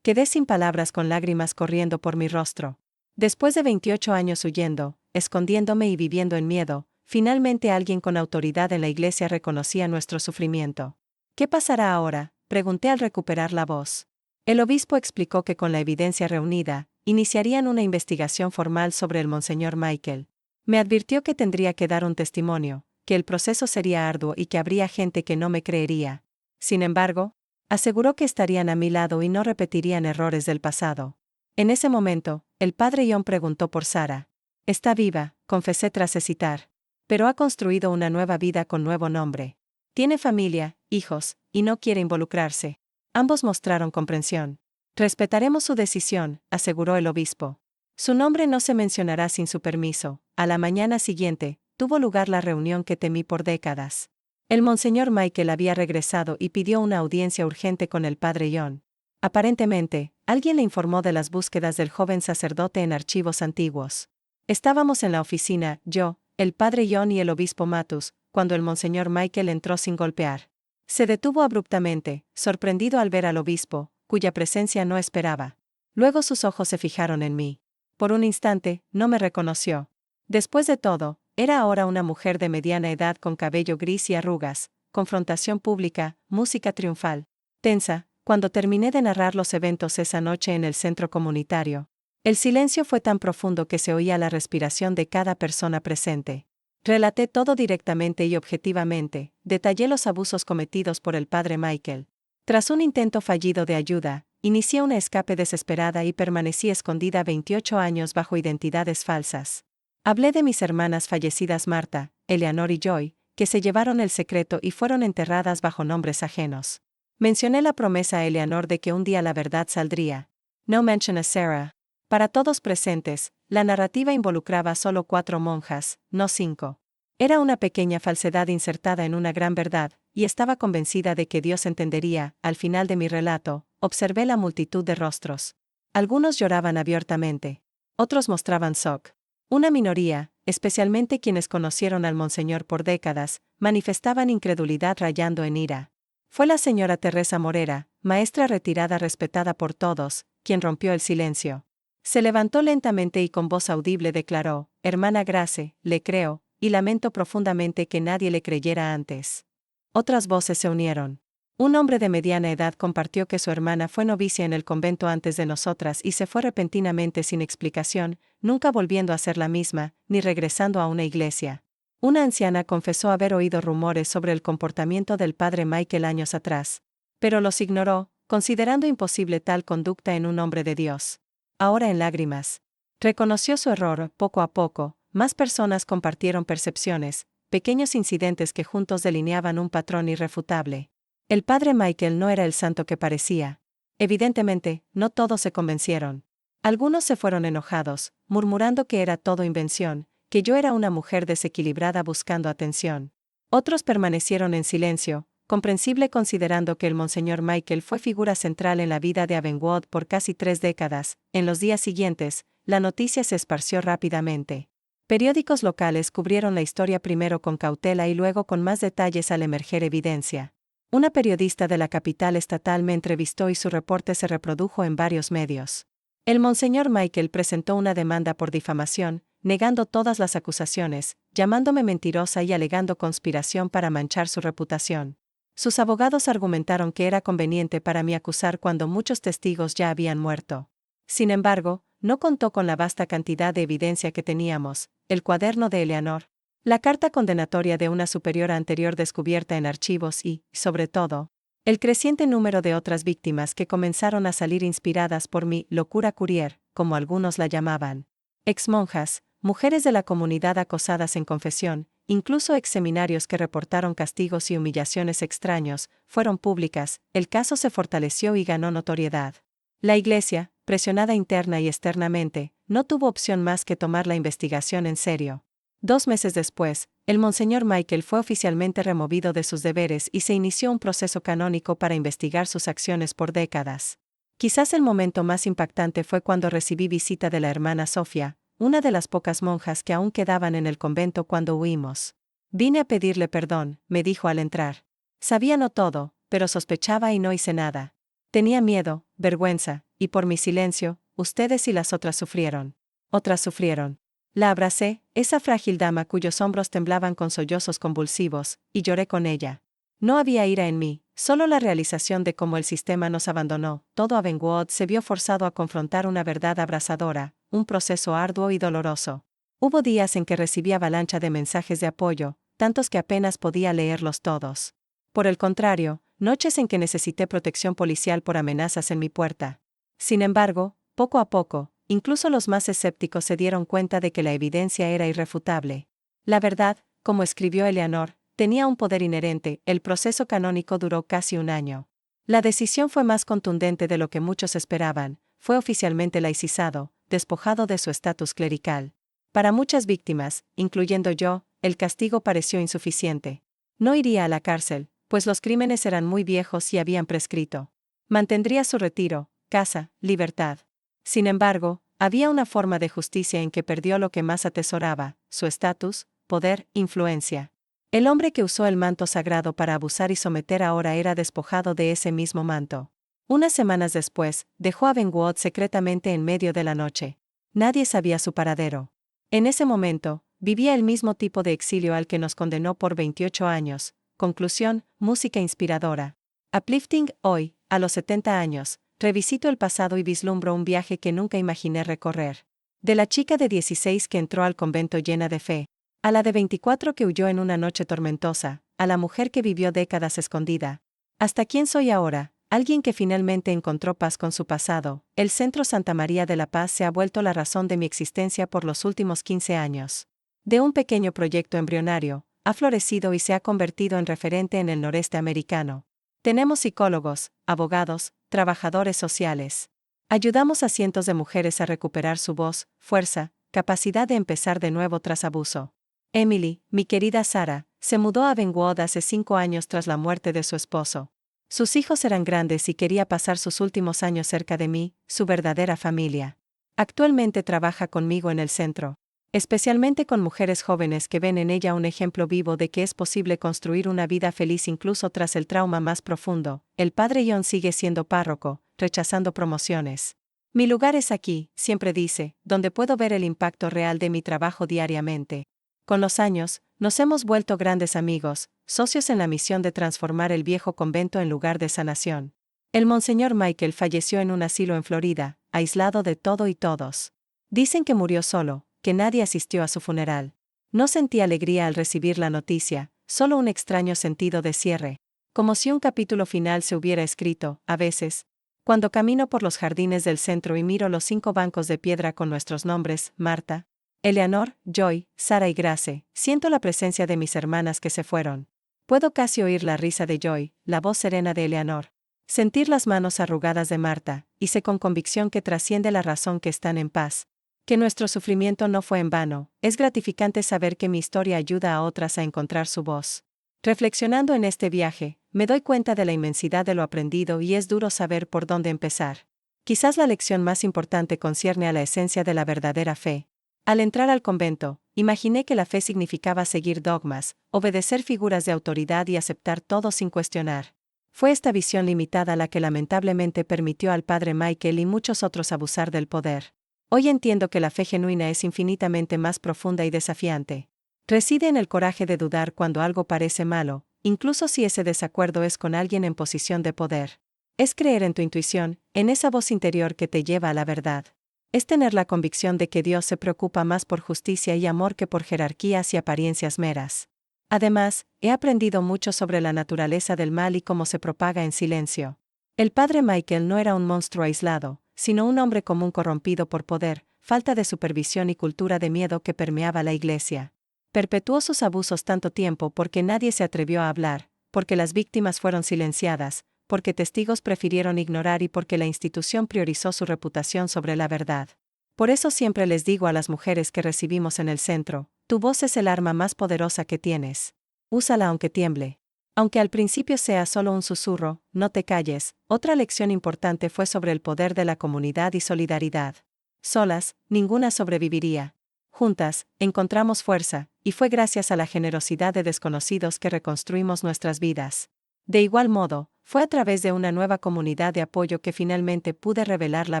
Quedé sin palabras con lágrimas corriendo por mi rostro. Después de 28 años huyendo, escondiéndome y viviendo en miedo, finalmente alguien con autoridad en la Iglesia reconocía nuestro sufrimiento. ¿Qué pasará ahora?, pregunté al recuperar la voz. El obispo explicó que con la evidencia reunida, iniciarían una investigación formal sobre el monseñor Michael. Me advirtió que tendría que dar un testimonio, que el proceso sería arduo y que habría gente que no me creería. Sin embargo, aseguró que estarían a mi lado y no repetirían errores del pasado. En ese momento, el padre John preguntó por Sara. Está viva, confesé tras hesitar. Pero ha construido una nueva vida con nuevo nombre. Tiene familia, hijos, y no quiere involucrarse. Ambos mostraron comprensión. Respetaremos su decisión, aseguró el obispo. Su nombre no se mencionará sin su permiso. A la mañana siguiente, tuvo lugar la reunión que temí por décadas. El monseñor Michael había regresado y pidió una audiencia urgente con el padre John. Aparentemente, alguien le informó de las búsquedas del joven sacerdote en archivos antiguos. Estábamos en la oficina, yo, el padre John y el obispo Matus, cuando el monseñor Michael entró sin golpear. Se detuvo abruptamente, sorprendido al ver al obispo, cuya presencia no esperaba. Luego sus ojos se fijaron en mí. Por un instante, no me reconoció. Después de todo, Era ahora una mujer de mediana edad con cabello gris y arrugas, confrontación pública, música triunfal. Tensa, cuando terminé de narrar los eventos esa noche en el centro comunitario. El silencio fue tan profundo que se oía la respiración de cada persona presente. Relaté todo directamente y objetivamente, detallé los abusos cometidos por el padre Michael. Tras un intento fallido de ayuda, inicié una escape desesperada y permanecí escondida 28 años bajo identidades falsas. Hablé de mis hermanas fallecidas Marta, Eleanor y Joy, que se llevaron el secreto y fueron enterradas bajo nombres ajenos. Mencioné la promesa a Eleanor de que un día la verdad saldría. No mention a Sarah. Para todos presentes, la narrativa involucraba solo 4 monjas, no 5. Era una pequeña falsedad insertada en una gran verdad, y estaba convencida de que Dios entendería. Al final de mi relato, observé la multitud de rostros. Algunos lloraban abiertamente. Otros mostraban shock. Una minoría, especialmente quienes conocieron al monseñor por décadas, manifestaban incredulidad rayando en ira. Fue la señora Teresa Morera, maestra retirada respetada por todos, quien rompió el silencio. Se levantó lentamente y con voz audible declaró: «Hermana Grace, le creo, y lamento profundamente que nadie le creyera antes». Otras voces se unieron. Un hombre de mediana edad compartió que su hermana fue novicia en el convento antes de nosotras y se fue repentinamente sin explicación, nunca volviendo a ser la misma, ni regresando a una iglesia. Una anciana confesó haber oído rumores sobre el comportamiento del padre Michael años atrás, pero los ignoró, considerando imposible tal conducta en un hombre de Dios. Ahora en lágrimas. Reconoció su error. Poco a poco, más personas compartieron percepciones, pequeños incidentes que juntos delineaban un patrón irrefutable. El padre Michael no era el santo que parecía. Evidentemente, no todos se convencieron. Algunos se fueron enojados, murmurando que era todo invención, que yo era una mujer desequilibrada buscando atención. Otros permanecieron en silencio, comprensible considerando que el monseñor Michael fue figura central en la vida de Avonwood por casi 3 décadas. En los días siguientes, la noticia se esparció rápidamente. Periódicos locales cubrieron la historia primero con cautela y luego con más detalles al emerger evidencia. Una periodista de la capital estatal me entrevistó y su reporte se reprodujo en varios medios. El monseñor Michael presentó una demanda por difamación, negando todas las acusaciones, llamándome mentirosa y alegando conspiración para manchar su reputación. Sus abogados argumentaron que era conveniente para mí acusar cuando muchos testigos ya habían muerto. Sin embargo, no contó con la vasta cantidad de evidencia que teníamos: el cuaderno de Eleanor, la carta condenatoria de una superiora anterior descubierta en archivos y, sobre todo, el creciente número de otras víctimas que comenzaron a salir inspiradas por mi locura courier, como algunos la llamaban. Exmonjas, mujeres de la comunidad acosadas en confesión, incluso exseminarios que reportaron castigos y humillaciones extraños, fueron públicas. El caso se fortaleció y ganó notoriedad. La Iglesia, presionada interna y externamente, no tuvo opción más que tomar la investigación en serio. 2 meses después, el monseñor Michael fue oficialmente removido de sus deberes y se inició un proceso canónico para investigar sus acciones por décadas. Quizás el momento más impactante fue cuando recibí visita de la hermana Sofía, una de las pocas monjas que aún quedaban en el convento cuando huimos. «Vine a pedirle perdón», me dijo al entrar. Sabía no todo, pero sospechaba y no hice nada. Tenía miedo, vergüenza, y por mi silencio, ustedes y las otras sufrieron. Otras sufrieron. La abracé, esa frágil dama cuyos hombros temblaban con sollozos convulsivos, y lloré con ella. No había ira en mí, solo la realización de cómo el sistema nos abandonó. Todo Avonwood se vio forzado a confrontar una verdad abrasadora, un proceso arduo y doloroso. Hubo días en que recibí avalancha de mensajes de apoyo, tantos que apenas podía leerlos todos. Por el contrario, noches en que necesité protección policial por amenazas en mi puerta. Sin embargo, poco a poco, incluso los más escépticos se dieron cuenta de que la evidencia era irrefutable. La verdad, como escribió Eleanor, tenía un poder inherente. El proceso canónico duró casi 1 año. La decisión fue más contundente de lo que muchos esperaban. Fue oficialmente laicizado, despojado de su estatus clerical. Para muchas víctimas, incluyendo yo, el castigo pareció insuficiente. No iría a la cárcel, pues los crímenes eran muy viejos y habían prescrito. Mantendría su retiro, casa, libertad. Sin embargo, había una forma de justicia en que perdió lo que más atesoraba: su estatus, poder, influencia. El hombre que usó el manto sagrado para abusar y someter ahora era despojado de ese mismo manto. Unas semanas después, dejó a Avonwood secretamente en medio de la noche. Nadie sabía su paradero. En ese momento, Vivía el mismo tipo de exilio al que nos condenó por 28 años. Conclusión, música inspiradora. Uplifting, hoy, a los 70 años, revisito el pasado y vislumbro un viaje que nunca imaginé recorrer. De la chica de 16 que entró al convento llena de fe, a la de 24 que huyó en una noche tormentosa, a la mujer que vivió décadas escondida. ¿Hasta quién soy ahora? Alguien que finalmente encontró paz con su pasado. El Centro Santa María de la Paz se ha vuelto la razón de mi existencia por los últimos 15 años. De un pequeño proyecto embrionario, ha florecido y se ha convertido en referente en el noreste americano. Tenemos psicólogos, abogados, trabajadores sociales. Ayudamos a cientos de mujeres a recuperar su voz, fuerza, capacidad de empezar de nuevo tras abuso. Emily, mi querida Sara, se mudó a Benwood hace 5 años tras la muerte de su esposo. Sus hijos eran grandes y quería pasar sus últimos años cerca de mí, su verdadera familia. Actualmente trabaja conmigo en el centro. Especialmente con mujeres jóvenes que ven en ella un ejemplo vivo de que es posible construir una vida feliz incluso tras el trauma más profundo. El padre John sigue siendo párroco, rechazando promociones. Mi lugar es aquí, siempre dice, donde puedo ver el impacto real de mi trabajo diariamente. Con los años, nos hemos vuelto grandes amigos, socios en la misión de transformar el viejo convento en lugar de sanación. El Monseñor Michael falleció en un asilo en Florida, aislado de todo y todos. Dicen que murió solo, que nadie asistió a su funeral. No sentí alegría al recibir la noticia, solo un extraño sentido de cierre. Como si un capítulo final se hubiera escrito, a veces. Cuando camino por los jardines del centro y miro los 5 bancos de piedra con nuestros nombres, Marta, Eleanor, Joy, Sara y Grace, siento la presencia de mis hermanas que se fueron. Puedo casi oír la risa de Joy, la voz serena de Eleanor. Sentir las manos arrugadas de Marta, y sé con convicción que trasciende la razón que están en paz. Que nuestro sufrimiento no fue en vano. Es gratificante saber que mi historia ayuda a otras a encontrar su voz. Reflexionando en este viaje, me doy cuenta de la inmensidad de lo aprendido y es duro saber por dónde empezar. Quizás la lección más importante concierne a la esencia de la verdadera fe. Al entrar al convento, imaginé que la fe significaba seguir dogmas, obedecer figuras de autoridad y aceptar todo sin cuestionar. Fue esta visión limitada la que lamentablemente permitió al padre Michael y muchos otros abusar del poder. Hoy entiendo que la fe genuina es infinitamente más profunda y desafiante. Reside en el coraje de dudar cuando algo parece malo, incluso si ese desacuerdo es con alguien en posición de poder. Es creer en tu intuición, en esa voz interior que te lleva a la verdad. Es tener la convicción de que Dios se preocupa más por justicia y amor que por jerarquías y apariencias meras. Además, he aprendido mucho sobre la naturaleza del mal y cómo se propaga en silencio. El padre Michael no era un monstruo aislado, sino un hombre común corrompido por poder, falta de supervisión y cultura de miedo que permeaba la iglesia. Perpetuó sus abusos tanto tiempo porque nadie se atrevió a hablar, porque las víctimas fueron silenciadas, porque testigos prefirieron ignorar y porque la institución priorizó su reputación sobre la verdad. Por eso siempre les digo a las mujeres que recibimos en el centro, tu voz es el arma más poderosa que tienes. Úsala aunque tiemble. Aunque al principio sea solo un susurro, no te calles. Otra lección importante fue sobre el poder de la comunidad y solidaridad. Solas, ninguna sobreviviría. Juntas, encontramos fuerza, y fue gracias a la generosidad de desconocidos que reconstruimos nuestras vidas. De igual modo, fue a través de una nueva comunidad de apoyo que finalmente pude revelar la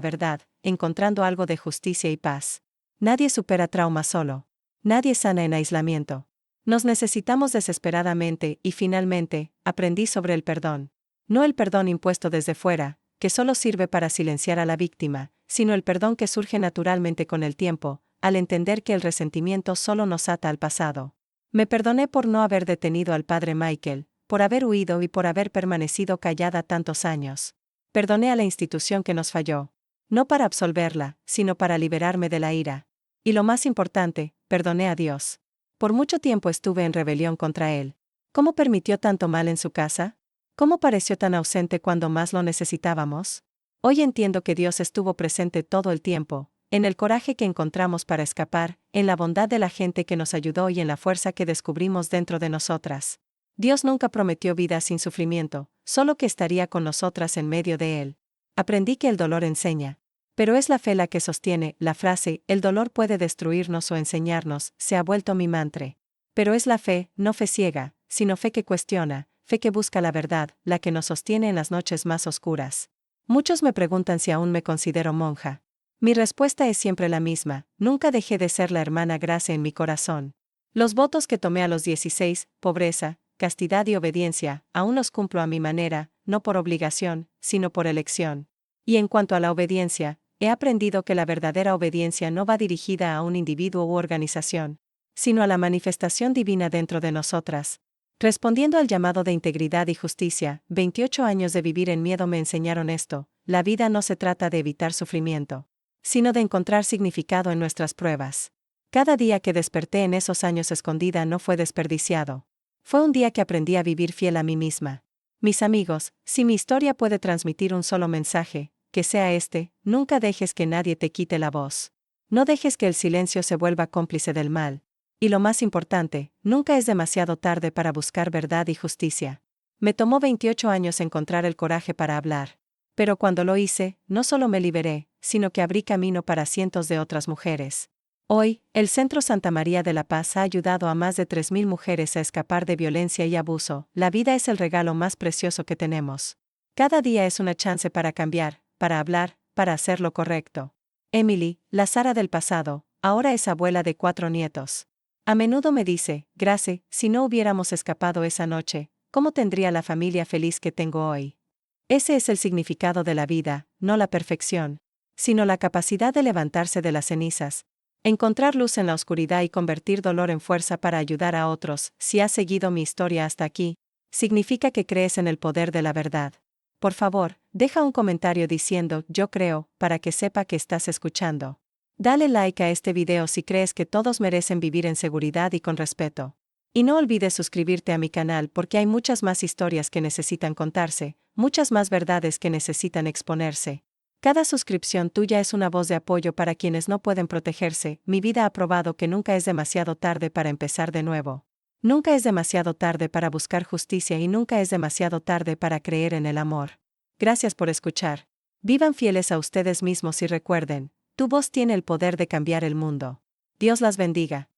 verdad, encontrando algo de justicia y paz. Nadie supera trauma solo. Nadie sana en aislamiento. Nos necesitamos desesperadamente y finalmente, aprendí sobre el perdón. No el perdón impuesto desde fuera, que solo sirve para silenciar a la víctima, sino el perdón que surge naturalmente con el tiempo, al entender que el resentimiento solo nos ata al pasado. Me perdoné por no haber detenido al padre Michael, por haber huido y por haber permanecido callada tantos años. Perdoné a la institución que nos falló. No para absolverla, sino para liberarme de la ira. Y lo más importante, perdoné a Dios. Por mucho tiempo estuve en rebelión contra Él. ¿Cómo permitió tanto mal en su casa? ¿Cómo pareció tan ausente cuando más lo necesitábamos? Hoy entiendo que Dios estuvo presente todo el tiempo, en el coraje que encontramos para escapar, en la bondad de la gente que nos ayudó y en la fuerza que descubrimos dentro de nosotras. Dios nunca prometió vida sin sufrimiento, solo que estaría con nosotras en medio de él. Aprendí que el dolor enseña. Pero es la fe la que sostiene. La frase, el dolor puede destruirnos o enseñarnos, se ha vuelto mi mantra. Pero es la fe, no fe ciega, sino fe que cuestiona, fe que busca la verdad, la que nos sostiene en las noches más oscuras. Muchos me preguntan si aún me considero monja. Mi respuesta es siempre la misma: nunca dejé de ser la hermana Grace en mi corazón. Los votos que tomé a los 16, pobreza, castidad y obediencia, aún los cumplo a mi manera, no por obligación, sino por elección. Y en cuanto a la obediencia, he aprendido que la verdadera obediencia no va dirigida a un individuo u organización, sino a la manifestación divina dentro de nosotras. Respondiendo al llamado de integridad y justicia, 28 años de vivir en miedo me enseñaron esto: la vida no se trata de evitar sufrimiento, sino de encontrar significado en nuestras pruebas. Cada día que desperté en esos años escondida no fue desperdiciado. Fue un día que aprendí a vivir fiel a mí misma. Mis amigos, si mi historia puede transmitir un solo mensaje, que sea este: nunca dejes que nadie te quite la voz. No dejes que el silencio se vuelva cómplice del mal. Y lo más importante, nunca es demasiado tarde para buscar verdad y justicia. Me tomó 28 años encontrar el coraje para hablar. Pero cuando lo hice, no solo me liberé, sino que abrí camino para cientos de otras mujeres. Hoy, el Centro Santa María de la Paz ha ayudado a más de 3.000 mujeres a escapar de violencia y abuso. La vida es el regalo más precioso que tenemos. Cada día es una chance para cambiar, para hablar, para hacer lo correcto. Emily, la Sara del pasado, ahora es abuela de 4 nietos. A menudo me dice: Grace, si no hubiéramos escapado esa noche, ¿cómo tendría la familia feliz que tengo hoy? Ese es el significado de la vida, no la perfección, sino la capacidad de levantarse de las cenizas, encontrar luz en la oscuridad y convertir dolor en fuerza para ayudar a otros. Si has seguido mi historia hasta aquí, significa que crees en el poder de la verdad. Por favor, deja un comentario diciendo "yo creo", para que sepa que estás escuchando. Dale like a este video si crees que todos merecen vivir en seguridad y con respeto. Y no olvides suscribirte a mi canal porque hay muchas más historias que necesitan contarse, muchas más verdades que necesitan exponerse. Cada suscripción tuya es una voz de apoyo para quienes no pueden protegerse. Mi vida ha probado que nunca es demasiado tarde para empezar de nuevo. Nunca es demasiado tarde para buscar justicia y nunca es demasiado tarde para creer en el amor. Gracias por escuchar. Vivan fieles a ustedes mismos y recuerden: tu voz tiene el poder de cambiar el mundo. Dios las bendiga.